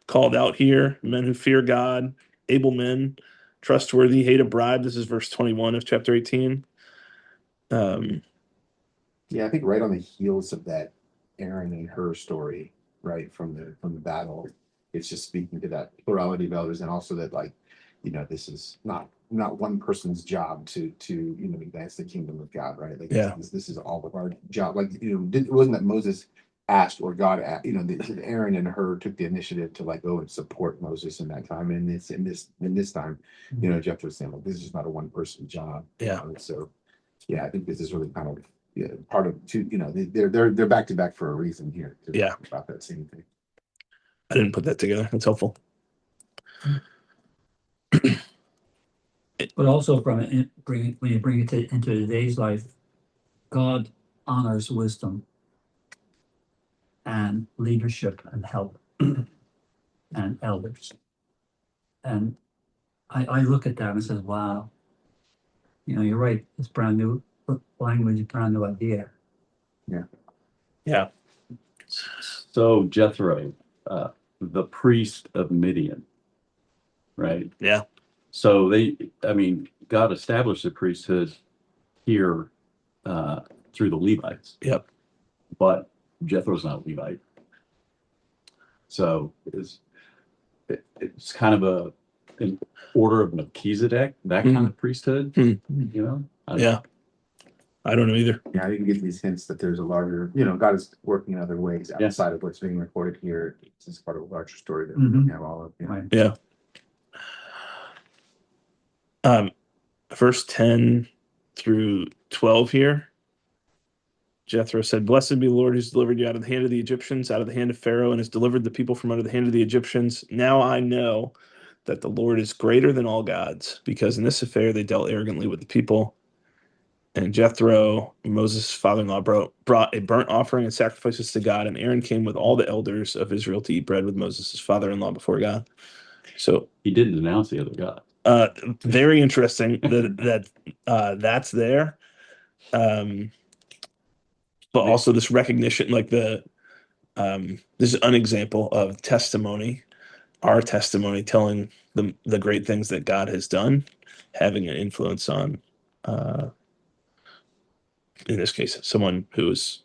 called out here. Men who fear God, able men, trustworthy, hate a bribe. This is verse 21 of chapter 18. Yeah, I think right on the heels of that Aaron and her story, right, from the battle, it's just speaking to that plurality of elders, and also that, like, this is not one person's job to advance the kingdom of God, right? Like, Yeah. this is all of our job. Like, it wasn't that Moses asked or God asked, Aaron and her took the initiative to, like, go and support Moses in that time, and it's in this time, Jeff was saying, like, this is not a one person job. Yeah. So yeah, I think this is really kind of part of two. They're back to back for a reason here. Yeah. About that same thing. I didn't put that together. That's helpful. But also when you bring it into today's life, God honors wisdom and leadership and help and elders. And I look at that and says, wow, you're right. It's brand new language, brand new idea. Yeah. So Jethro, the priest of Midian, right? Yeah. So God established the priesthood here through the Levites. Yep. But Jethro's not a Levite. So it's kind of an order of Melchizedek, that kind of priesthood, Yeah. I don't know either. Yeah, I can get these hints that there's a larger, God is working in other ways outside of what's being recorded here. It's part of a larger story that we don't have all of. Right. Yeah. Verse 10 through 12 here. Jethro said, "Blessed be the Lord who's delivered you out of the hand of the Egyptians, out of the hand of Pharaoh, and has delivered the people from under the hand of the Egyptians. Now I know that the Lord is greater than all gods, because in this affair they dealt arrogantly with the people." And Jethro, Moses' father-in-law, brought a burnt offering and sacrifices to God, and Aaron came with all the elders of Israel to eat bread with Moses' father-in-law before God. So he didn't denounce the other God. Very interesting that that's there. But also this recognition, like this is an example of testimony, our testimony, telling the great things that God has done, having an influence on, in this case, someone who is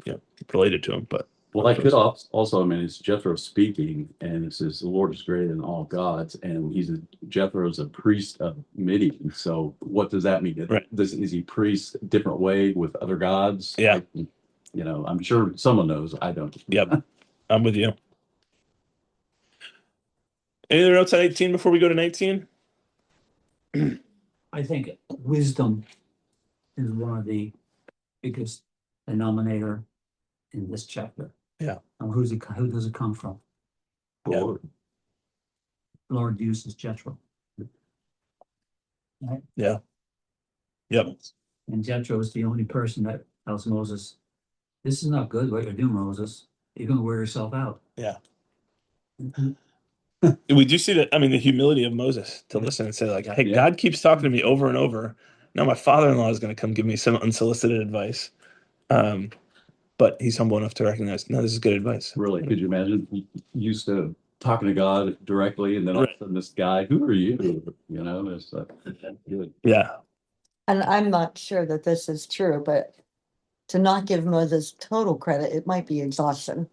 related to him. But I could also, it's Jethro speaking, and it says the Lord is greater than all gods, and Jethro's a priest of Midian. So what does that mean? Right. Is he priest a different way with other gods? Yeah. I'm sure someone knows. I don't. Yep. I'm with you. Any other notes on 18 before we go to 19? I think wisdom is one of the biggest denominator in this chapter. Yeah. And who does it come from? Yeah. Lord uses Jethro. Right? Yeah. Yep. And Jethro is the only person that tells Moses, "This is not good what you're doing, Moses. You're going to wear yourself out." Yeah. We do see that, the humility of Moses to listen and say, like, hey, God keeps talking to me over and over. Now my father-in-law is going to come give me some unsolicited advice. But he's humble enough to recognize, no, this is good advice. Really, could you imagine? He used to talking to God directly, and then all of a sudden this guy, who are you? It's good. Yeah. And I'm not sure that this is true, but to not give Moses total credit, it might be exhaustion.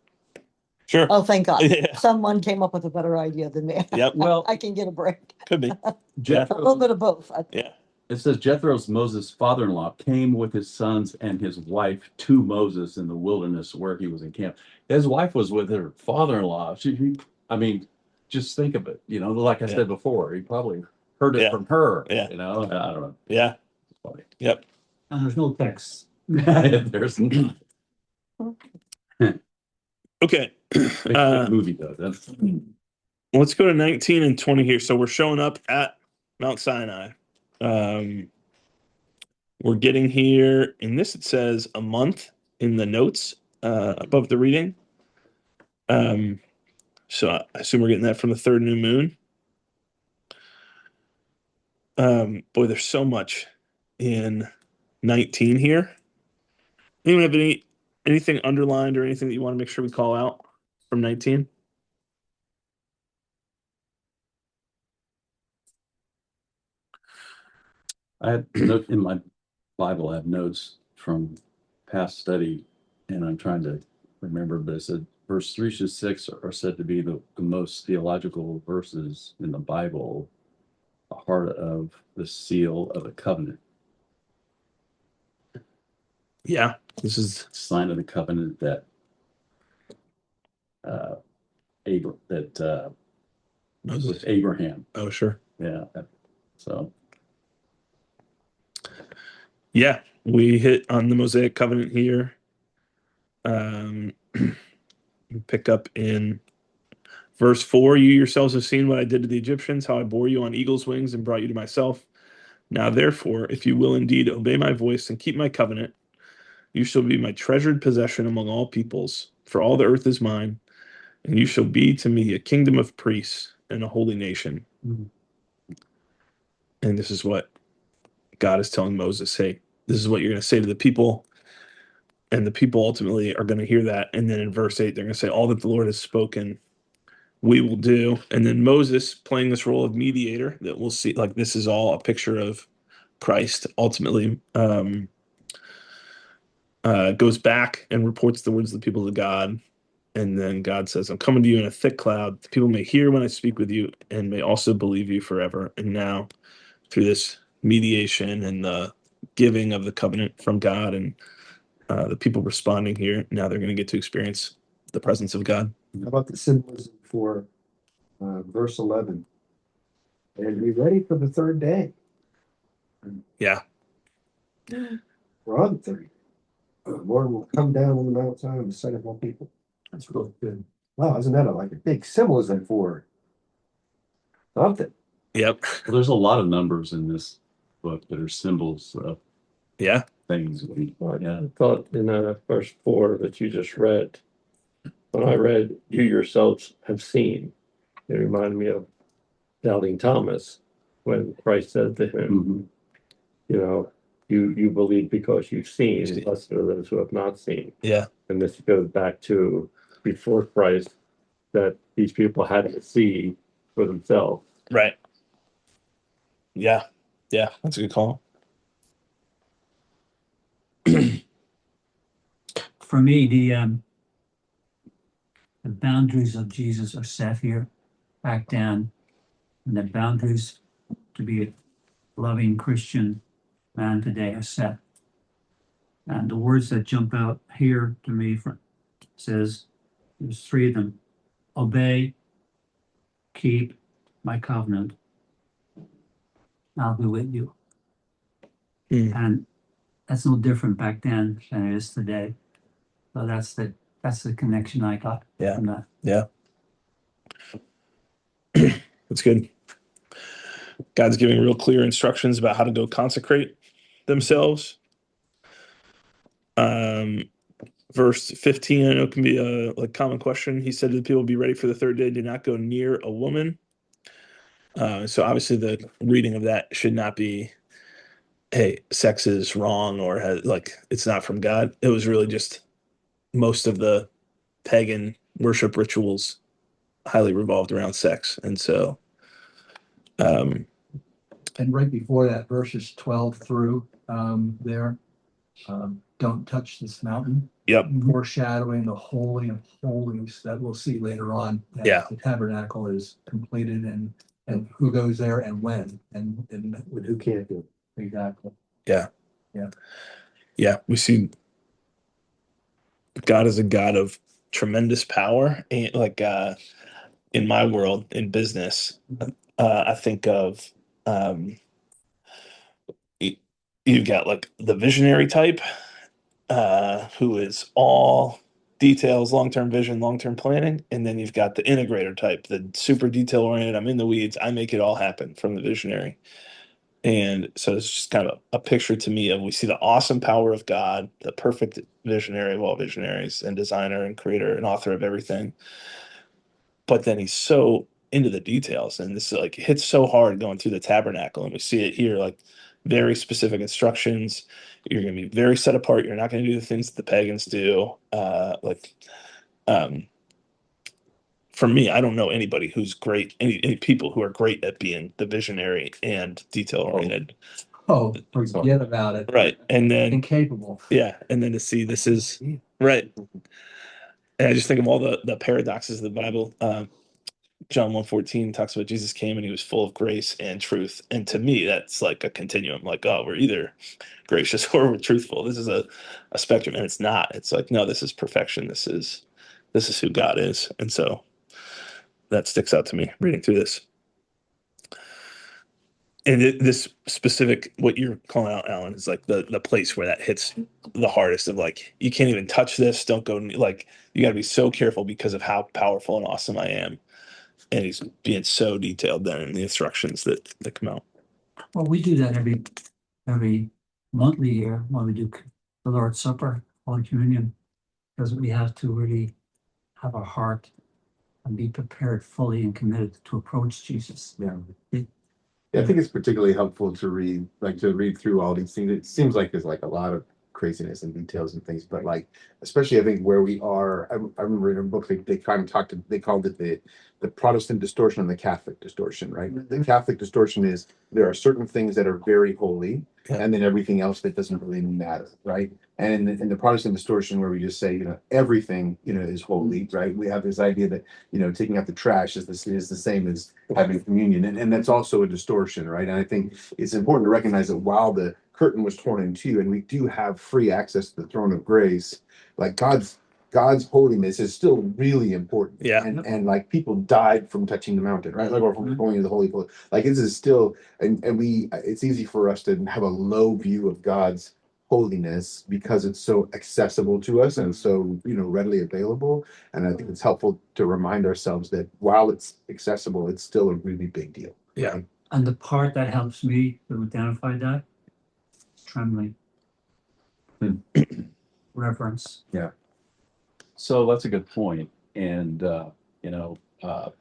Sure. Oh, thank God. Yeah. Someone came up with a better idea than me. Yep. Well, I can get a break. Could be. A little bit of both. Yeah. It says Jethro's Moses' father-in-law came with his sons and his wife to Moses in the wilderness where he was in camp. His wife was with her father-in-law. Just think of it. Like I said before, he probably heard it from her. Yeah. I don't know. Yeah. It's funny. Yep. And there's no text. There's not. Okay. Movie though. That's Let's go to 19 and 20 here. So we're showing up at Mount Sinai. We're getting here. In this, it says a month in the notes above the reading. So I assume we're getting that from the third new moon. Boy, there's so much in 19 here. Anyone have anything underlined or anything that you want to make sure we call out from 19? I had in my Bible, I have notes from past study, and I'm trying to remember, but it said verse 3 to 6 are said to be the most theological verses in the Bible, the heart of the seal of the covenant, Yeah, this is sign of the covenant that with Abraham. Oh, sure. Yeah. So Yeah, we hit on the Mosaic covenant here. Pick up in verse 4. You yourselves have seen what I did to the Egyptians, how I bore you on eagle's wings and brought you to myself. Now, therefore, if you will indeed obey my voice and keep my covenant, you shall be my treasured possession among all peoples, for all the earth is mine, and you shall be to me a kingdom of priests and a holy nation. Mhm. And this is what God is telling Moses, hey, this is what you're going to say to the people. And the people ultimately are going to hear that. And then in verse 8, they're going to say, all that the Lord has spoken, we will do. And then Moses playing this role of mediator that we'll see, like this is all a picture of Christ ultimately, goes back and reports the words of the people of God. And then God says, I'm coming to you in a thick cloud. The people may hear when I speak with you and may also believe you forever. And now through this mediation and the giving of the covenant from God and the people responding here, now they're going to get to experience the presence of God. How about the symbolism for verse 11? And be ready for the third day. Yeah. We're on the third. The Lord will come down on the Mount Zion in the sight of all people. That's really good. Wow, isn't that like a big symbolism for something? Yep. well, there's a lot of numbers in this book that are symbols of Yeah. things. I thought in verse 4 that you just read, when I read, you yourselves have seen, it reminded me of doubting Thomas when Christ said to him, Mhm. you know, you believe because you've seen, blessed are those who have not seen. Yeah. And this goes back to before Christ, that these people had to see for themselves. Right. Yeah. Yeah. That's a good call. For me, the boundaries of Jesus are set here, back down, and the boundaries to be a loving Christian man today are set. And the words that jump out here to me says, there's three of them: obey, keep my covenant, I'll be with you. Mm. And that's no different back then than it is today. So that's the connection I got from that. Yeah. That's good. God's giving real clear instructions about how to go consecrate themselves. Verse 15, I know can be a like common question. He said to the people, be ready for the third day, do not go near a woman. So obviously the reading of that should not be, hey, sex is wrong or like it's not from God. It was really just most of the pagan worship rituals highly revolved around sex. And so And right before that, verses 12 through there, don't touch this mountain. Yep. Foreshadowing the Holy of Holies that we'll see later on. Yeah. The tabernacle is completed and who goes there and when and But who can't do it? exactly. Yeah. Yeah. Yeah. We see God is a God of tremendous power. And like in my world, in business, I think of you've got like the visionary type, who is all details, long-term vision, long-term planning, and then you've got the integrator type, the super detail-oriented, I'm in the weeds, I make it all happen from the visionary. And so it's just kind of a picture to me of we see the awesome power of God, the perfect visionary of all visionaries and designer and creator and author of everything. But then he's so into the details and this like hits so hard going through the tabernacle. And we see it here, like very specific instructions. You're going to be very set apart. You're not going to do the things that the pagans do. Um, for me, I don't know anybody who's great, any people who are great at being the visionary and detail oriented. Oh, forget about it. Right. And then, Incapable. yeah. And then to see this is right. And I just think of all the paradoxes of the Bible. John 1:14 talks about Jesus came and he was full of grace and truth. And to me, that's like a continuum. Like, oh, we're either gracious or we're truthful. This is a spectrum, and it's not. It's like, no, this is perfection. This is who God is. And so that sticks out to me reading through this. And this specific, what you're calling out, Alan, is like the place where that hits the hardest of like, you can't even touch this. Don't go, like, you got to be so careful because of how powerful and awesome I am. And he's being so detailed then in the instructions that come out. Well, we do that every monthly year when we do the Lord's Supper, Holy Communion, because we have to really have a heart and be prepared fully and committed to approach Jesus. Yeah. Yeah, I think it's particularly helpful to read through all these things. It seems like there's like a lot of craziness and details and things, but like, especially I think where we are, I remember in a book, they kind of they called it the Protestant distortion and the Catholic distortion, right? The Catholic distortion is there are certain things that are very holy, and then everything else that doesn't really matter, right? And in the Protestant distortion, where we just say, everything, is holy, right? We have this idea that, taking out the trash is the same as having communion. And that's also a distortion, right? And I think it's important to recognize that while the curtain was torn in two and we do have free access to the throne of grace, like God's holiness is still really important. Yeah. And like people died from touching the mountain, right? Like, or from going into the holy place. Like this is still, and it's easy for us to have a low view of God's holiness because it's so accessible to us and so readily available. And I think it's helpful to remind ourselves that while it's accessible, it's still a really big deal. Yeah. Right? And the part that helps me to identify that, trembling. Reverence. Yeah. So that's a good point. And, I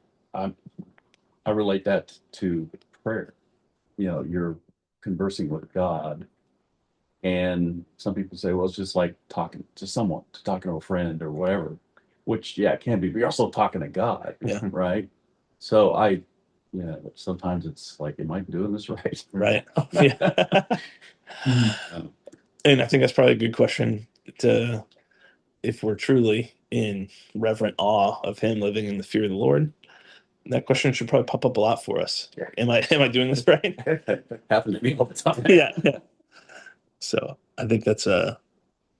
relate that to prayer. You're conversing with God. And some people say, well, it's just like talking to someone, talking to a friend or whatever, which, yeah, it can be, but you're also talking to God. Yeah. Right. So sometimes it's like, am I doing this right? Right. Yeah. And I think that's probably a good question to, if we're truly in reverent awe of him, living in the fear of the Lord. That question should probably pop up a lot for us. Am I doing this right? Happens to me all the time. Yeah. So I think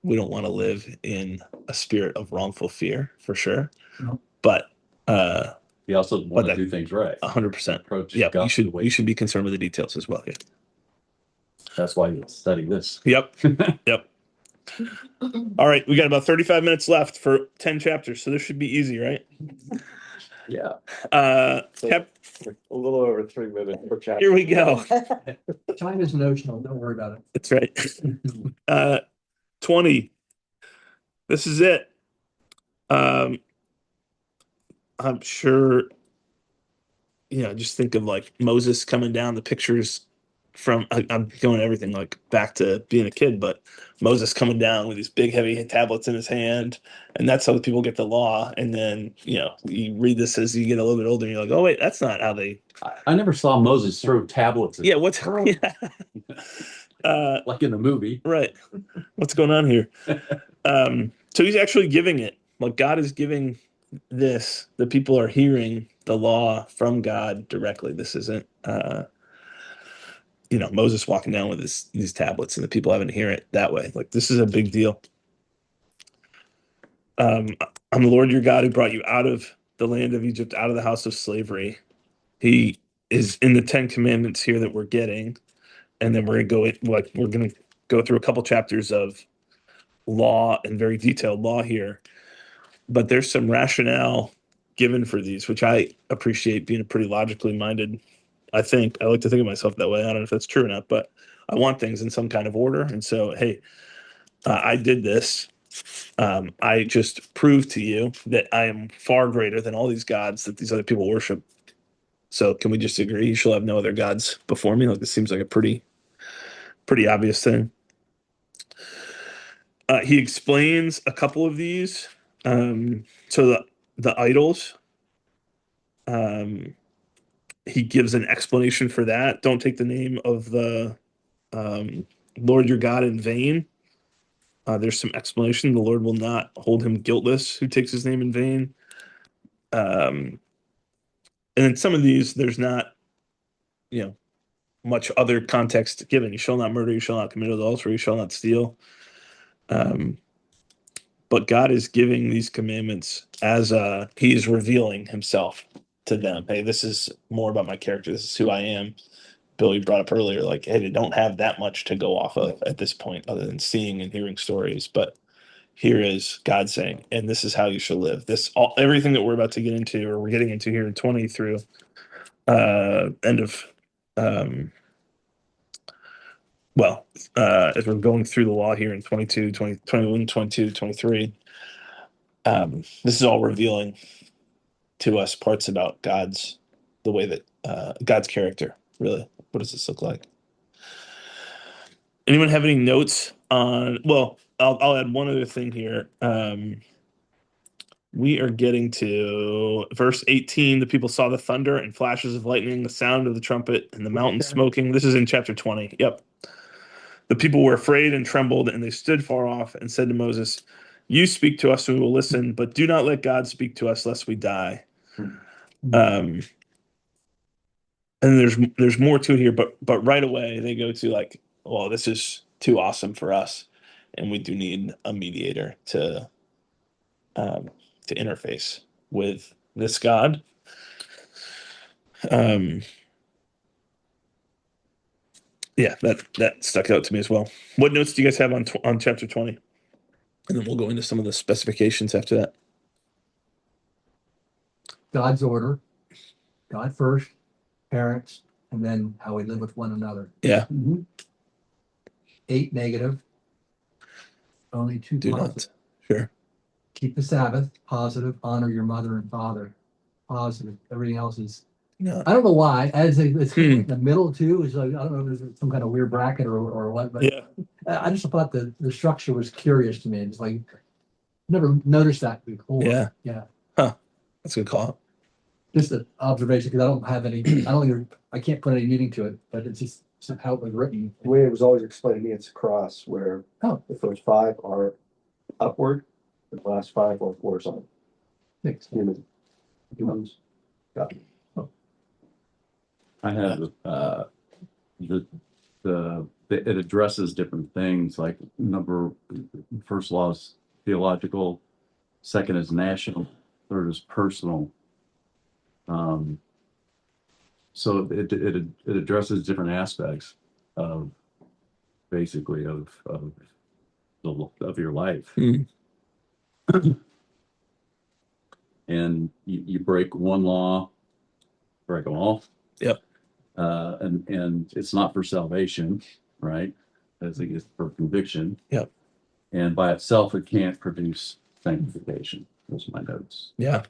we don't want to live in a spirit of wrongful fear for sure. No. But you also want to do things right. 100%. Yeah, you should be concerned with the details as well. Yeah. That's why you study this. Yep. Yep. All right, we got about 35 minutes left for 10 chapters, so this should be easy, right? Yeah. A little over 3 minutes per chapter. Here we go. Time is notional. Don't worry about it. That's right. 20. This is it. I'm sure, just think of like Moses coming down, the pictures from, I'm going everything like back to being a kid, but Moses coming down with these big heavy tablets in his hand, and that's how the people get the law. And then, you read this as you get a little bit older and you're like, oh wait, that's not how they. I never saw Moses throw tablets. Yeah. What's like in the movie. Right. What's going on here? So he's actually giving it, like God is giving this, the people are hearing the law from God directly. This isn't, Moses walking down with these tablets and the people having to hear it that way. Like, this is a big deal. I'm the Lord your God who brought you out of the land of Egypt, out of the house of slavery. He is in the 10 commandments here that we're getting. And then we're going to go through a couple chapters of law and very detailed law here. But there's some rationale given for these, which I appreciate, being a pretty logically minded. I like to think of myself that way. I don't know if that's true or not, but I want things in some kind of order. And so, hey, I did this. I just proved to you that I am far greater than all these gods that these other people worship. So can we just agree you shall have no other gods before me? Like, this seems like a pretty obvious thing. He explains a couple of these. So the idols, he gives an explanation for that. Don't take the name of the Lord your God in vain. There's some explanation. The Lord will not hold him guiltless who takes his name in vain. And in some of these, there's not, much other context given. You shall not murder, you shall not commit adultery, you shall not steal. But God is giving these commandments as he is revealing himself to them. Hey, this is more about my character. This is who I am. Bill, you brought up earlier, like, hey, they don't have that much to go off of at this point other than seeing and hearing stories. But here is God saying, and this is how you shall live. Everything that we're about to get into, or we're getting into here in 20 through end of as we're going through the law here in 22, 20, 21, 22, 23, this is all revealing to us parts about the way that God's character, really. What does this look like? Anyone have any notes on, I'll add one other thing here. We are getting to verse 18. The people saw the thunder and flashes of lightning, the sound of the trumpet, and the mountain smoking. This is in chapter 20. Yep. The people were afraid and trembled, and they stood far off and said to Moses, "You speak to us, and we will listen, but do not let God speak to us, lest we die." And there's more to it here, but right away they go to like, well, this is too awesome for us, and we do need a mediator to interface with this God. Yeah, that stuck out to me as well. What notes do you guys have on chapter 20? And then we'll go into some of the specifications after that. God's order, God first, parents, and then how we live with one another. Yeah. 8 negative, only 2 Do positive. not. Sure. Keep the Sabbath, positive, honor your mother and father, positive. Everything else is, No. I don't know why, it's in the middle too, is like, I don't know if there's some kind of weird bracket or what, but Yeah. I just thought the structure was curious to me. It's like, never noticed that before. Yeah. Yeah. Huh. That's a good call. Just an observation, because I don't have any, I can't put any meaning to it, but it's just how it was written. The way it was always explained to me, it's a cross where the first 5 are upward, the last 5 are horizontal. Thanks. Humans. I have it addresses different things, like first law is theological, second is national, third is personal. So it addresses different aspects of basically of your life. And you break one law, break them all. Yep. And it's not for salvation, right? As it is for conviction. Yep. And by itself, it can't produce sanctification. Those are my notes. Yeah.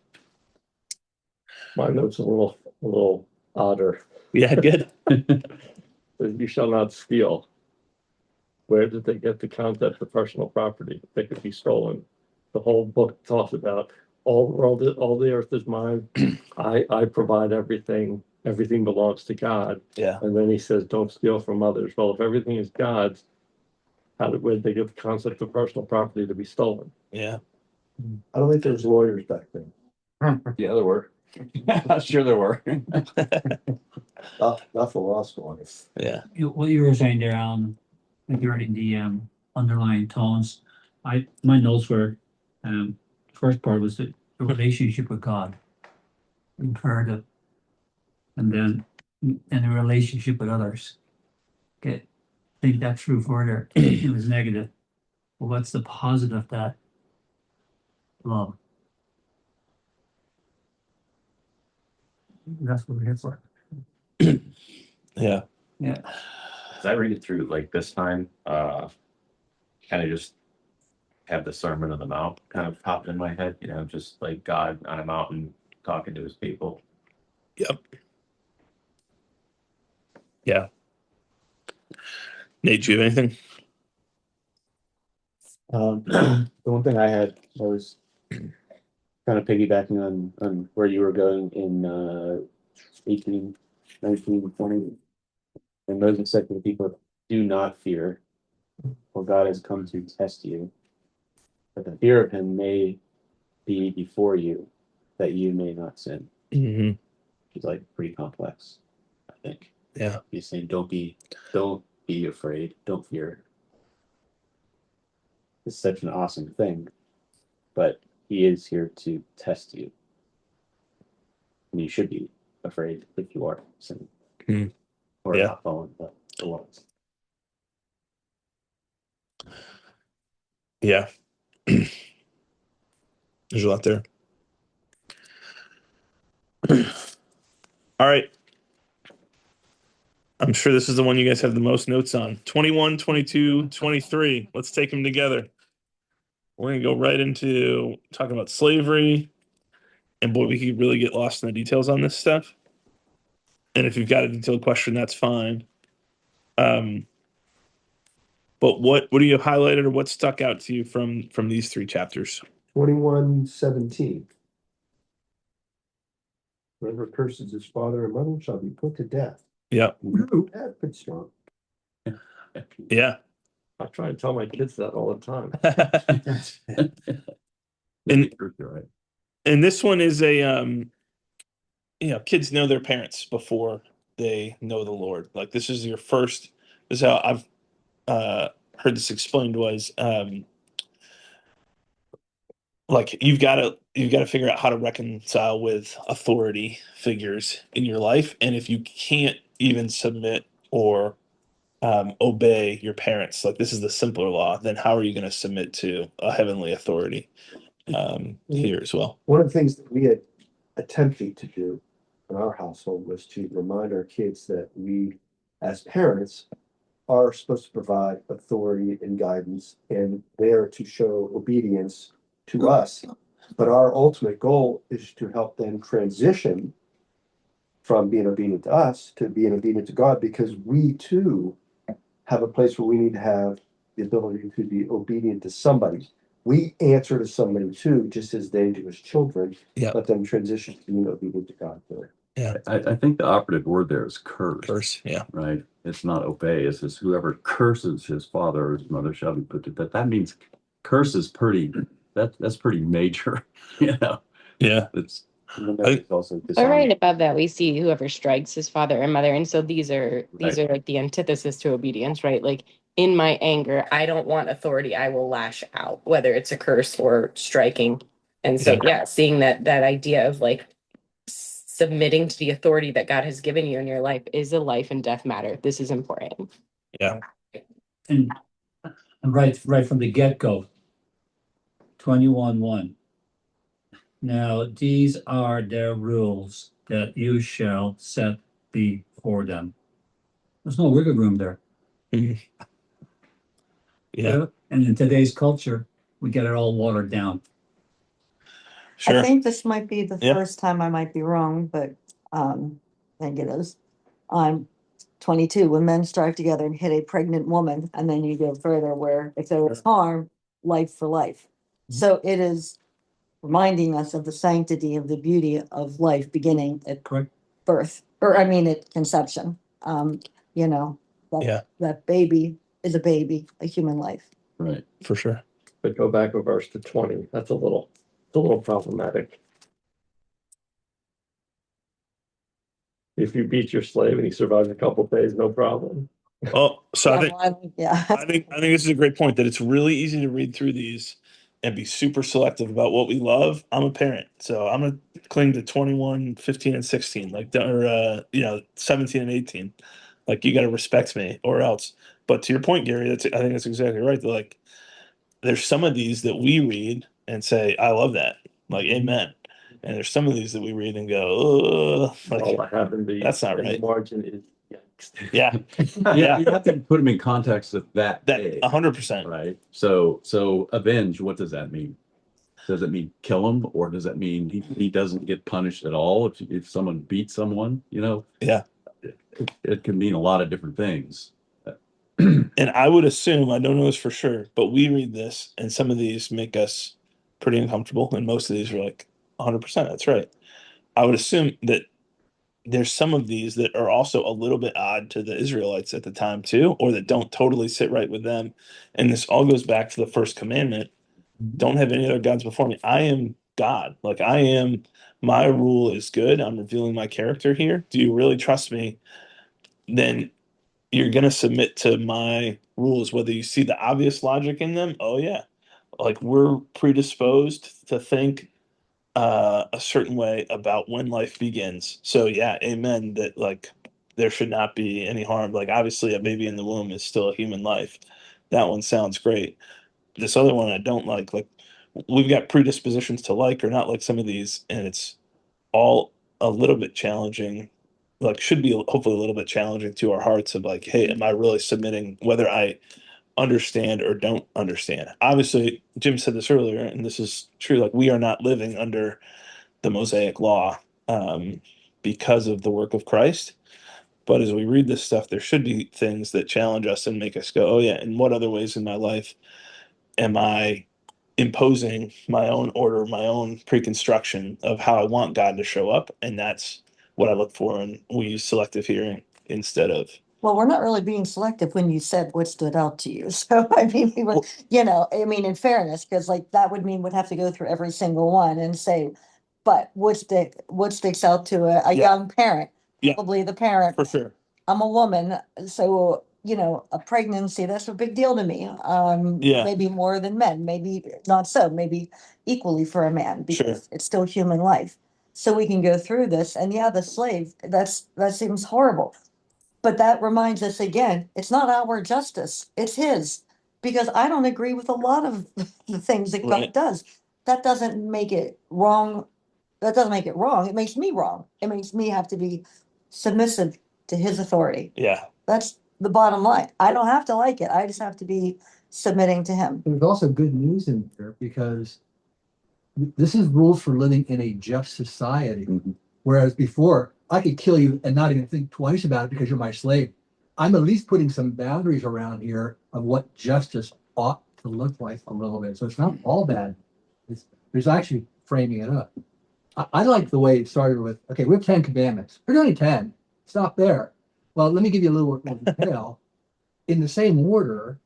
My note's a little odder. Yeah, good. You shall not steal. Where did they get the concept of personal property that could be stolen? The whole book talks about all the earth is mine. I provide everything. Everything belongs to God. Yeah. And then he says, don't steal from others. Well, if everything is God's, where did they get the concept of personal property to be stolen? Yeah. I don't think there was lawyers back then. Yeah, there were. Sure there were. Not for law school. Yeah. What you were saying there, Alan, regarding the underlying tones, my notes were, first part was the relationship with God, imperative, and then and the relationship with others. Okay, think that through further. It was negative. Well, what's the positive of that? Love. That's what we're here for. Yeah. Yeah. As I read it through like this time, kind of just have the Sermon on the Mount kind of pop in my head, just like God on a mountain talking to his people. Yep. Yeah. Nate, do you have anything? The one thing I had, I was kind of piggybacking on where you were going in 18, 19, 20. And Moses said to the people, do not fear, for God has come to test you, but the fear of him may be before you, that you may not sin. Mm-hmm. It's like pretty complex, I think. Yeah. He's saying don't be afraid, don't fear. It's such an awesome thing, but he is here to test you. And you should be afraid if you are sinning. Or Yeah. not following the laws. Yeah. There's a lot there. All right. I'm sure this is the one you guys have the most notes on. 21, 22, 23. Let's take them together. We're going to go right into talking about slavery. And boy, we could really get lost in the details on this stuff. And if you've got a detailed question, that's fine. But what do you highlighted or what stuck out to you from these three chapters? 21:17. Whoever curses his father and mother shall be put to death. Yeah. That's pretty strong. Yeah. I try and tell my kids that all the time. And You're right. and this one is a kids know their parents before they know the Lord. Like this is your first. This is how I've heard this explained was like you've got to figure out how to reconcile with authority figures in your life, and if you can't even submit or obey your parents, like this is the simpler law, then how are you going to submit to a heavenly authority here as well? One of the things that we had attempted to do in our household was to remind our kids that we, as parents, are supposed to provide authority and guidance, and they are to show obedience to us. But our ultimate goal is to help them transition from being obedient to us to being obedient to God, because we too have a place where we need to have the ability to be obedient to somebody. We answer to somebody too, just as they do as children. Yeah. Let them transition to being obedient to God. I think the operative word there is curse. Curse, yeah. Right. It's not obey. It says whoever curses his father or his mother shall be put to death. That means curse is pretty. That's pretty major. Yeah. It's also But right above that, we see whoever strikes his father and mother. And so these are like the antithesis to obedience, right? Like in my anger, I don't want authority. I will lash out, whether it's a curse or striking. And so, yeah, seeing that idea of like submitting to the authority that God has given you in your life is a life and death matter. This is important. Yeah. And right from the get-go, 21:1. Now, these are their rules that you shall set before them. There's no wiggle room there. Yeah. And in today's culture, we get it all watered down. Sure. I think this might be the Yeah. first time, I might be wrong, but I think it is. 22, when men strive together and hit a pregnant woman, and then you go further where if there is harm, life for life. So it is reminding us of the sanctity of the beauty of life beginning at Correct. birth, or I mean at conception. That baby is a baby, a human life. right. For sure. But go back a verse to 20. That's a little problematic. If you beat your slave and he survives a couple of days, no problem. Oh, so I think Yeah. I think this is a great point, that it's really easy to read through these and be super selective about what we love. I'm a parent, so I'm gonna cling to 21, 15, and 16, like 17 and 18. Like you gotta respect me or else. But to your point, Gary, I think that's exactly right. Like there's some of these that we read and say, I love that. Like amen. And there's some of these that we read and go, like All I have in the that's not in the right. margin is yikes. Yeah. Yeah, you have to put them in context of that day, 100%. right? So avenge, what does that mean? Does it mean kill him, or does that mean he doesn't get punished at all if someone beats someone? Yeah. It can mean a lot of different things. And I would assume, I don't know this for sure, but we read this and some of these make us pretty uncomfortable. And most of these are like 100%. That's right. I would assume that there's some of these that are also a little bit odd to the Israelites at the time too, or that don't totally sit right with them. And this all goes back to the first commandment. Don't have any other gods before me. I am God. Like I am, my rule is good. I'm revealing my character here. Do you really trust me? Then you're going to submit to my rules, whether you see the obvious logic in them. Oh, yeah. Like we're predisposed to think a certain way about when life begins. So, yeah, amen. That like there should not be any harm. Like, obviously, a baby in the womb is still a human life. That one sounds great. This other one I don't like. Like, we've got predispositions to like or not like some of these, and it's all a little bit challenging, like should be hopefully a little bit challenging to our hearts of like, hey, am I really submitting whether I understand or don't understand? Obviously, Jim said this earlier, and this is true, like we are not living under the Mosaic law because of the work of Christ. But as we read this stuff, there should be things that challenge us and make us go, oh yeah, in what other ways in my life am I imposing my own order, my own pre-construction of how I want God to show up, and that's what I look for. And we use selective hearing instead of. Well, we're not really being selective when you said what stood out to you. So, I mean, we were, I mean, in fairness, because like that would mean we'd have to go through every single one and say, but what sticks out to a Yeah. young parent? Yeah. Probably the parent. For sure. I'm a woman, so a pregnancy, that's a big deal to me. Yeah. Maybe more than men, maybe not so, maybe equally for a man, Sure. because it's still human life. So we can go through this, and yeah, the slave, that seems horrible. But that reminds us again, it's not our justice, it's his. Because I don't agree with a lot of the things that God Right. does. That doesn't make it wrong. That doesn't make it wrong. It makes me wrong. It makes me have to be submissive to his authority. Yeah. That's the bottom line. I don't have to like it. I just have to be submitting to him. There's also good news in here because this is rules for living in a just society. Mhm. Whereas before, I could kill you and not even think twice about it because you're my slave. I'm at least putting some boundaries around here of what justice ought to look like a little bit. So it's not all bad. There's actually framing it up. I like the way it started with, okay, we have 10 commandments. There's only 10. Stop there. Well, let me give you a little more detail in the same order.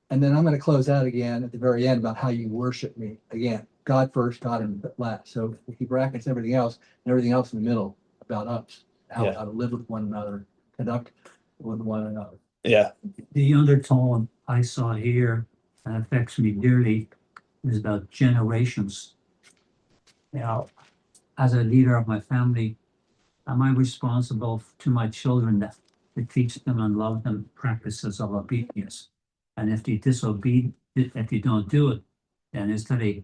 And then I'm going to close out again at the very end about how you worship me. Again, God first, God in last. So he brackets everything else and everything else in the middle about us, how Yeah. to live with one another, conduct with one another. Yeah. The undertone I saw here that affects me dearly is about generations. Now, as a leader of my family, am I responsible to my children to teach them and love them practices of obedience? And if if they don't do it, then is that a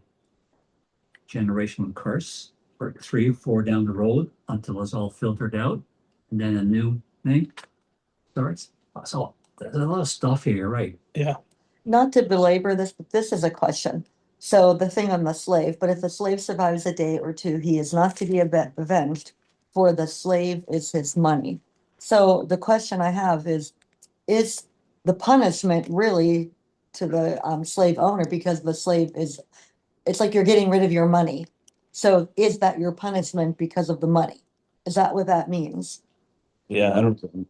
generational curse for 3 or 4 down the road until it's all filtered out, and then a new thing starts? So there's a lot of stuff here, right? Yeah. Not to belabor this, but this is a question. So the thing on the slave, but if the slave survives a day or two, he is not to be avenged, for the slave is his money. So the question I have is the punishment really to the slave owner, because the slave it's like you're getting rid of your money. So is that your punishment because of the money? Is that what that means? Yeah. I don't.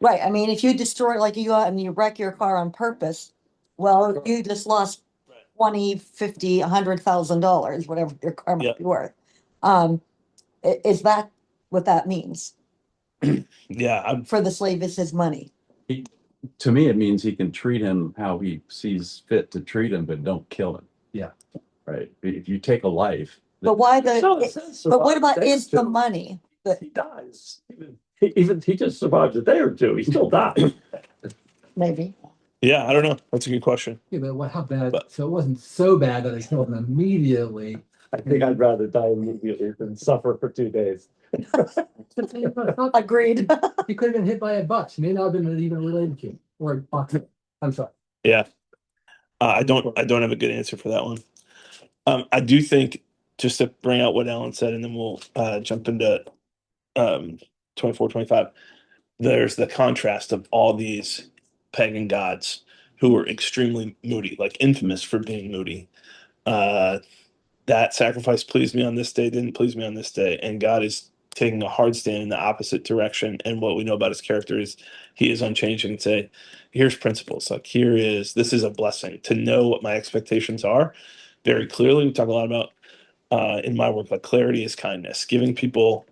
Right. I mean, if you destroy, like you go out and you wreck your car on purpose, well, you just lost 20, 50, $100,000, whatever your car might Yeah. be worth. Is that what that means? Yeah. For the slave is his money. To me, it means he can treat him how he sees fit to treat him, but don't kill him. Yeah. Right. If you take a life. But why So it the, says but what about survive a day or is the two. money? He dies. Even he just survives a day or two. He still dies. Maybe. Yeah. I don't know. That's a good question. Yeah, but how bad? But- So it wasn't so bad that I killed him immediately. I think I'd rather die immediately than suffer for 2 days. Agreed. He could have been hit by a bus. He may not have been even related to you. Or a box. I'm sorry. Yeah. I don't have a good answer for that one. I do think, just to bring out what Alan said, and then we'll jump into 24, 25. There's the contrast of all these pagan gods who were extremely moody, like infamous for being moody. That sacrifice pleased me on this day, didn't please me on this day. And God is taking a hard stand in the opposite direction. And what we know about his character is he is unchanging and say, here's principles. Like this is a blessing to know what my expectations are very clearly. We talk a lot about in my work, like clarity is kindness. Giving people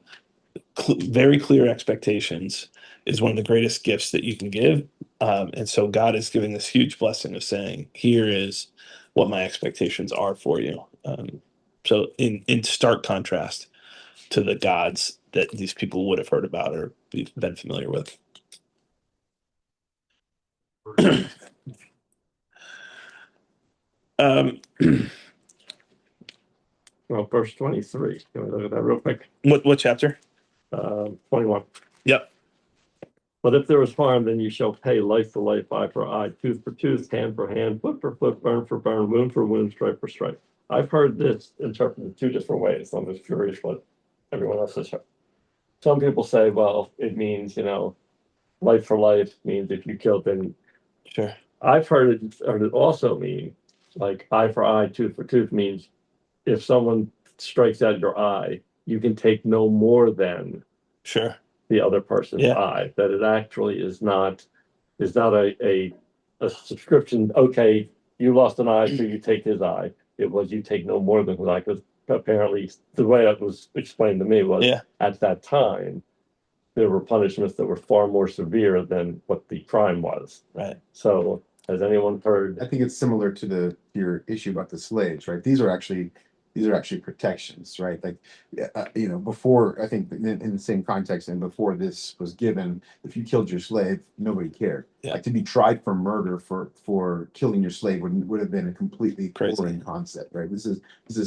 very clear expectations is one of the greatest gifts that you can give. And so God is giving this huge blessing of saying, here is what my expectations are for you. So in stark contrast to the gods that these people would have heard about or been familiar with. um, Well, verse 23. Can we look at that real quick? what chapter? 21. Yep. But if there is harm, then you shall pay life for life, eye for eye, tooth for tooth, hand for hand, foot for foot, burn for burn, wound for wound, stripe for stripe. I've heard this interpreted 2 different ways. I'm just curious what everyone else has heard. Some people say, well, it means, life for life means if you kill, then Sure. I've heard it also mean like eye for eye, tooth for tooth means if someone strikes out your eye, you can take no more than Sure. the other person's Yeah. eye. That it actually is not a subscription. Okay, you lost an eye, so you take his eye. It was you take no more than his eye, because apparently the way that was explained to me was Yeah. at that time there were punishments that were far more severe than what the crime was. Right. So has anyone heard? I think it's similar to your issue about the slaves, right? These are actually protections, right? Like, before, I think in the same context and before this was given, if you killed your slave, nobody cared. Yeah. Like, to be tried for murder for killing your slave would have been a completely Crazy. foreign concept, right? This is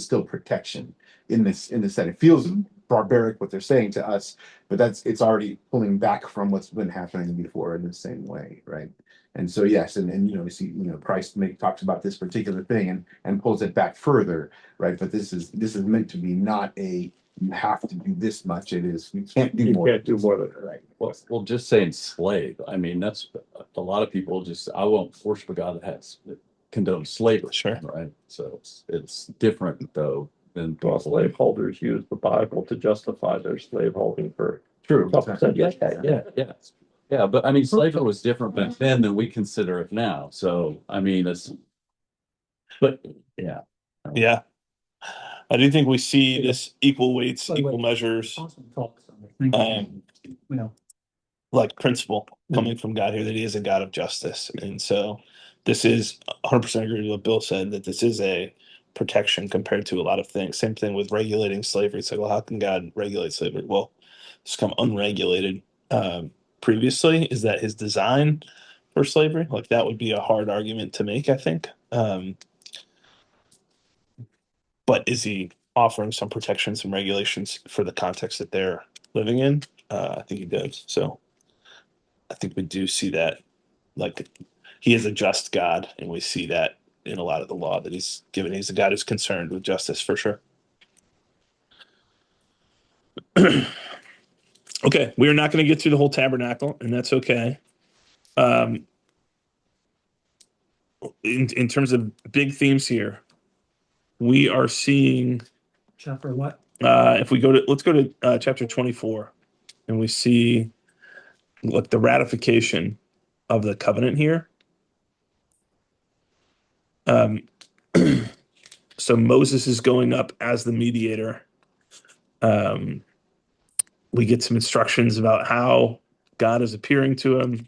still protection in this set. It feels barbaric what they're saying to us, but it's already pulling back from what's been happening before in the same way, right? And so yes, and we see Christ talks about this particular thing and pulls it back further, right? But this is meant to be not a you have to do this much. It is you can't do more. You can't do more than Right. Well, just saying slave. I mean, that's a lot of people I won't worship a God that condones slavery. Sure. Right. So it's different though than Well, slaveholders use the Bible to justify their slaveholding for true. Yeah. But I mean, slavery was different back then than we consider it now. So I mean, yeah. Yeah. I do think we see this equal weights, equal measures, like principle coming from God here, that he is a God of justice. And so this is 100% agree with what Bill said, that this is a protection compared to a lot of things. Same thing with regulating slavery. It's like, well, how can God regulate slavery? Well, it's come unregulated. Previously, is that his design for slavery? Like, that would be a hard argument to make, I think. But is he offering some protections, some regulations for the context that they're living in? I think he does. So I think we do see that, like, he is a just God, and we see that in a lot of the law that he's given. He's a God who's concerned with justice, for sure. Okay, we are not going to get through the whole tabernacle, and that's okay. In terms of big themes here, we are seeing. Chapter what? If we let's go to chapter 24, and we see like the ratification of the covenant here. So Moses is going up as the mediator. We get some instructions about how God is appearing to him,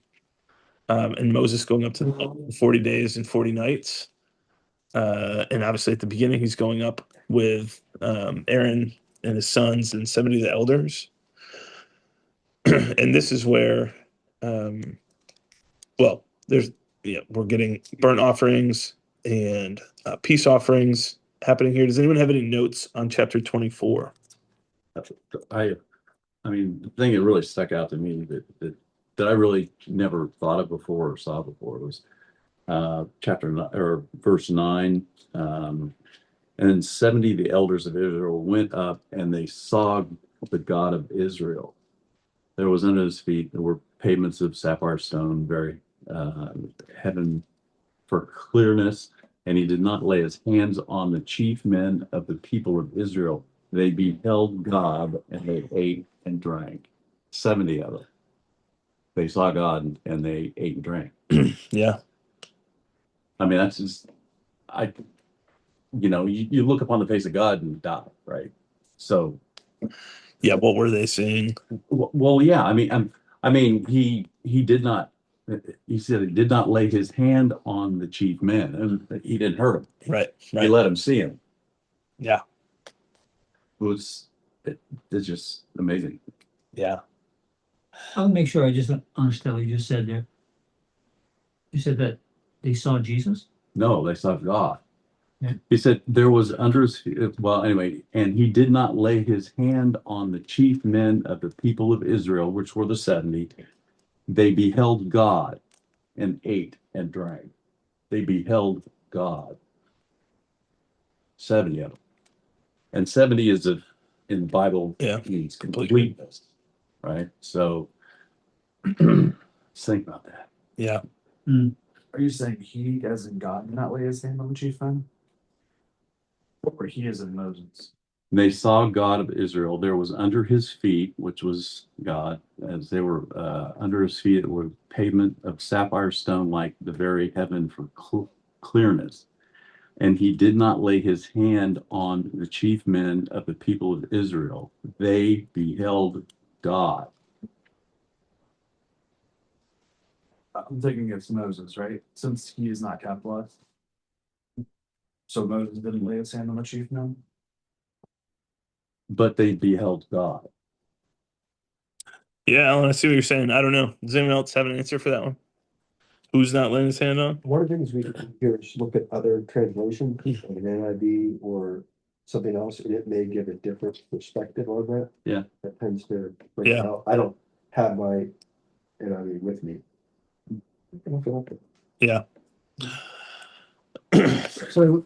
and Moses going up to 40 days and 40 nights. And obviously at the beginning, he's going up with Aaron and his sons and 70 of the elders. And this is where, we're getting burnt offerings and peace offerings happening here. Does anyone have any notes on chapter 24? I mean, the thing that really stuck out to me that I really never thought of before or saw before was chapter 9, or verse 9. And 70 the elders of Israel went up and they saw the God of Israel. There was under his feet, there were pavements of sapphire stone, very heaven for clearness. And he did not lay his hands on the chief men of the people of Israel, They beheld God and they ate and drank. 70 of them. They saw God and they ate and drank. Yeah. I mean, that's just, you look upon the face of God and die, right? So, Yeah. What were they saying? well, yeah. He did not. He said he did not lay his hand on the chief men, and he didn't hurt him. Right. He Right. let him see him. Yeah. It's just amazing. Yeah. I'll make sure I just understand what you just said there. You said that they saw Jesus? No, they saw God. Yeah. He said there was under his well, anyway, and he did not lay his hand on the chief men of the people of Israel, which were the 70. They beheld God and ate and drank. They beheld God. 70 of them. And 70 is in the Bible means completeness, right? So think about that. Yeah. Are you saying he, as in God, did not lay his hand on the chief men? Or he is in Moses? They saw God of Israel. There was under his feet, which was God, as they were under his feet, it was pavement of sapphire stone, like the very heaven for clearness. And he did not lay his hand on the chief men of the people of Israel. They beheld God. I'm thinking it's Moses, right? Since he is not capitalized. So Moses didn't lay his hand on the chief men? But they beheld God. Yeah, Alan, I see what you're saying. I don't know. Does anyone else have an answer for that one? Who's not laying his hand on? One of the things we can do is look at other translations, like an NIV or something else, and it may give a different perspective on that. Yeah. That tends to bring it Yeah. out. I don't have my NIV with me. Yeah. So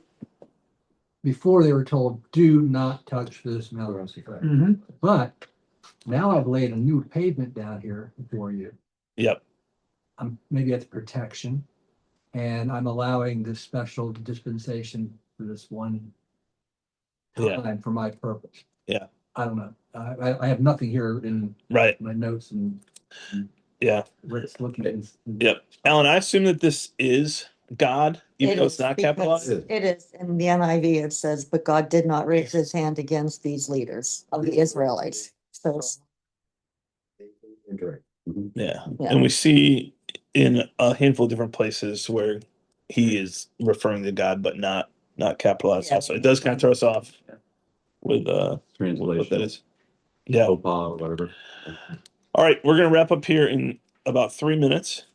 before they were told, do not touch this mountain. Mm-hmm. But now I've laid a new pavement down here for you. Yep. Maybe that's protection. And I'm allowing this special dispensation for this one time for my purpose. Yeah. I don't know. I have nothing here in Right. my notes and Yeah. where it's looking at. Yep. Alan, I assume that this is God, even though it's not because capitalized. It is, in the NIV, it says, but God did not raise his hand against these leaders of the Israelites. So it's- Yeah. Yeah. And we see in a handful of different places where he is referring to God, but not capitalized. Yeah. Also, it does kind of throw us off with what that Translation. is. Yeah. Opa or whatever. All right, we're gonna wrap up here in about 3 minutes.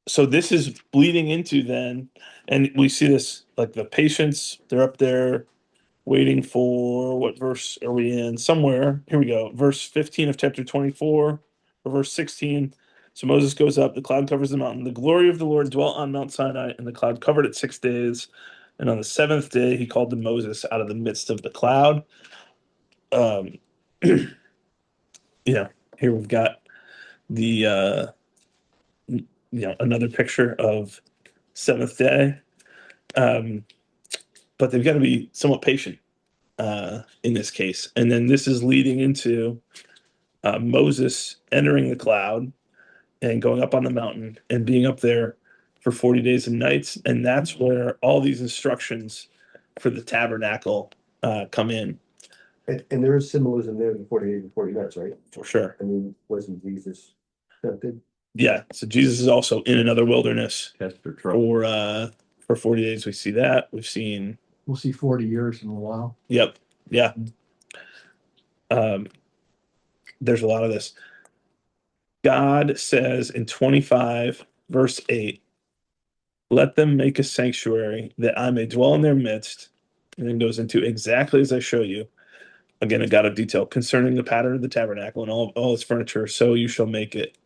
So this is bleeding into then, and we see this like the patients, they're up there waiting for what verse are we in? Somewhere. Here we go. Verse 15 of chapter 24, or verse 16. So Moses goes up, the cloud covers the mountain. The glory of the Lord dwelt on Mount Sinai, and the cloud covered it 6 days. And on the seventh day, he called to Moses out of the midst of the cloud. Yeah, here we've got the another picture of seventh day. But they've got to be somewhat patient in this case. And then this is leading into Moses entering the cloud and going up on the mountain and being up there for 40 days and nights. And that's where all these instructions for the tabernacle come in. And there is symbolism there in the 48 and 40 nights, right? For sure. I mean, wasn't Jesus tempted? Yeah. So Jesus is also in another wilderness Test or trouble. for 40 days. We see that. We'll see 40 years in a while. Yep. Yeah. There's a lot of this. God says in 25, verse 8, let them make a sanctuary that I may dwell in their midst. And then goes into exactly as I show you. Again, a God of detail concerning the pattern of the tabernacle and all its furniture. So you shall make it.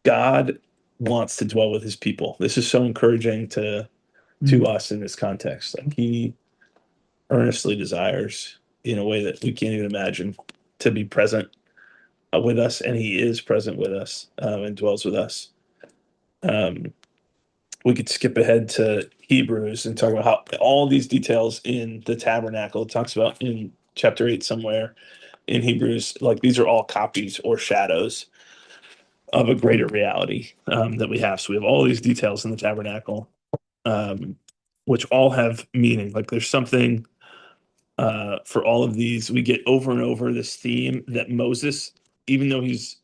God wants to dwell with his people. This is so encouraging to us in this context. Like he earnestly desires in a way that we can't even imagine to be present with us, and he is present with us and dwells with us. We could skip ahead to Hebrews and talk about how all these details in the tabernacle, it talks about in chapter 8 somewhere in Hebrews, like these are all copies or shadows of a greater reality that we have. So we have all these details in the tabernacle, which all have meaning. Like there's something for all of these. We get over and over this theme that Moses, even though he's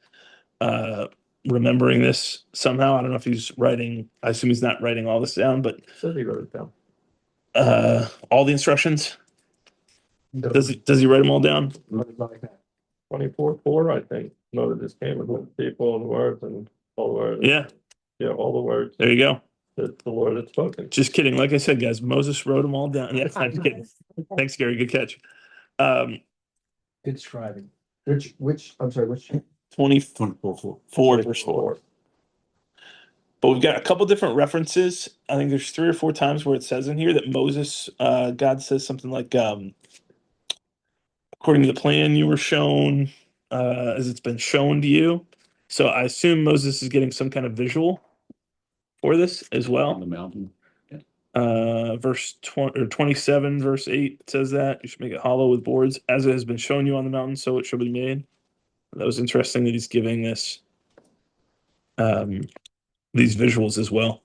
remembering this somehow, I don't know if he's writing, I assume he's not writing all this down, but Said he wrote it down. all the instructions, does he write them all down? 24:4, I think. Moses came with the people and words and all the words. Yeah, All the words there you go. that the Lord had spoken. Just kidding. Like I said, guys, Moses wrote them all down. Yeah, I'm just kidding. Thanks, Gary. Good catch. Good scribing. I'm sorry, which? 24 verse 4. But we've got a couple different references. I think there's 3 or 4 times where it says in here that Moses, God says something like, according to the plan you were shown, as it's been shown to you. So I assume Moses is getting some kind of visual for this as On well. the mountain. Verse 20 or 27, verse 8 says that you should make it hollow with boards, as it has been shown you on the mountain, so it shall be made. That was interesting that he's giving this these visuals as well.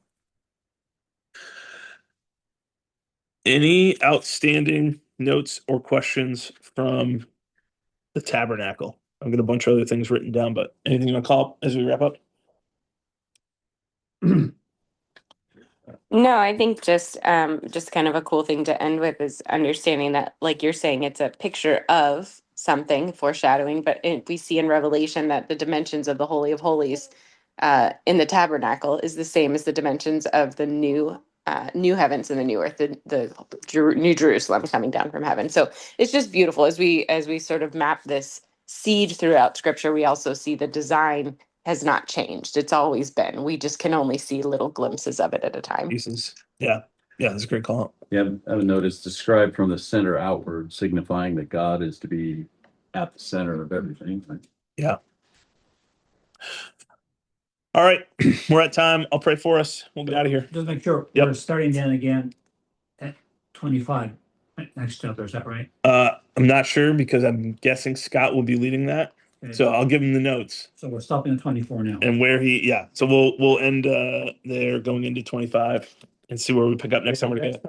Any outstanding notes or questions from the tabernacle? I've got a bunch of other things written down, but anything you want to call up as we wrap up? No, I think just kind of a cool thing to end with is understanding that, like you're saying, it's a picture of something, foreshadowing, but we see in Revelation that the dimensions of the Holy of Holies in the tabernacle is the same as the dimensions of the new heavens and the new earth, the New Jerusalem coming down from heaven. So it's just beautiful as we sort of map this siege throughout Scripture. We also see the design has not changed. It's always been. We just can only see little glimpses of it at a time. Pieces. Yeah, that's a great call. Yeah, I would notice described from the center outward, signifying that God is to be at the center of everything. Yeah. All right, we're at time. I'll pray for us. We'll get out of here. Just make sure, Yep. we're starting then again at 25, next chapter, is that right? I'm not sure because I'm guessing Scott will be leading that. Okay. So I'll give him the notes So we're stopping at 24 now. and where he, so we'll end there going into 25 and see where we pick up next time we're together.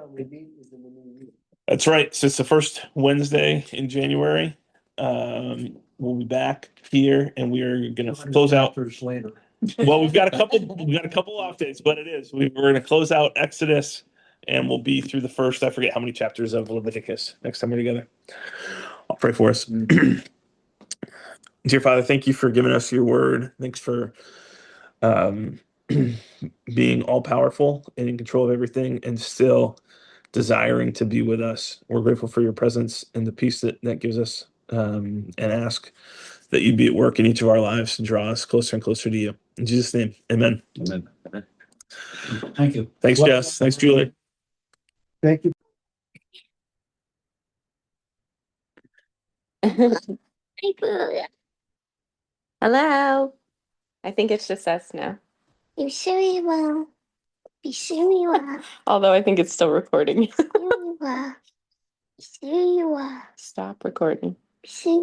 That's right. So it's the first Wednesday in January. We'll be back here and we are going to close out. Later. Well, we've got a couple off days, but it is. We're going to close out Exodus and we'll be through the first, I forget how many chapters of Leviticus next time we're together. I'll pray for us. Dear Father, thank you for giving us your word. Thanks for being all powerful and in control of everything and still desiring to be with us. We're grateful for your presence and the peace that gives us, and ask that you be at work in each of our lives and draw us closer and closer to you. In Jesus' name, amen. Amen. Thank you. Thanks, Jess. Thanks, Julie. Thank you. Hello. I think it's just us now. You sure you will? Be sure you are. Although I think it's still recording. Sure you are. Sure you are. Stop recording. Sure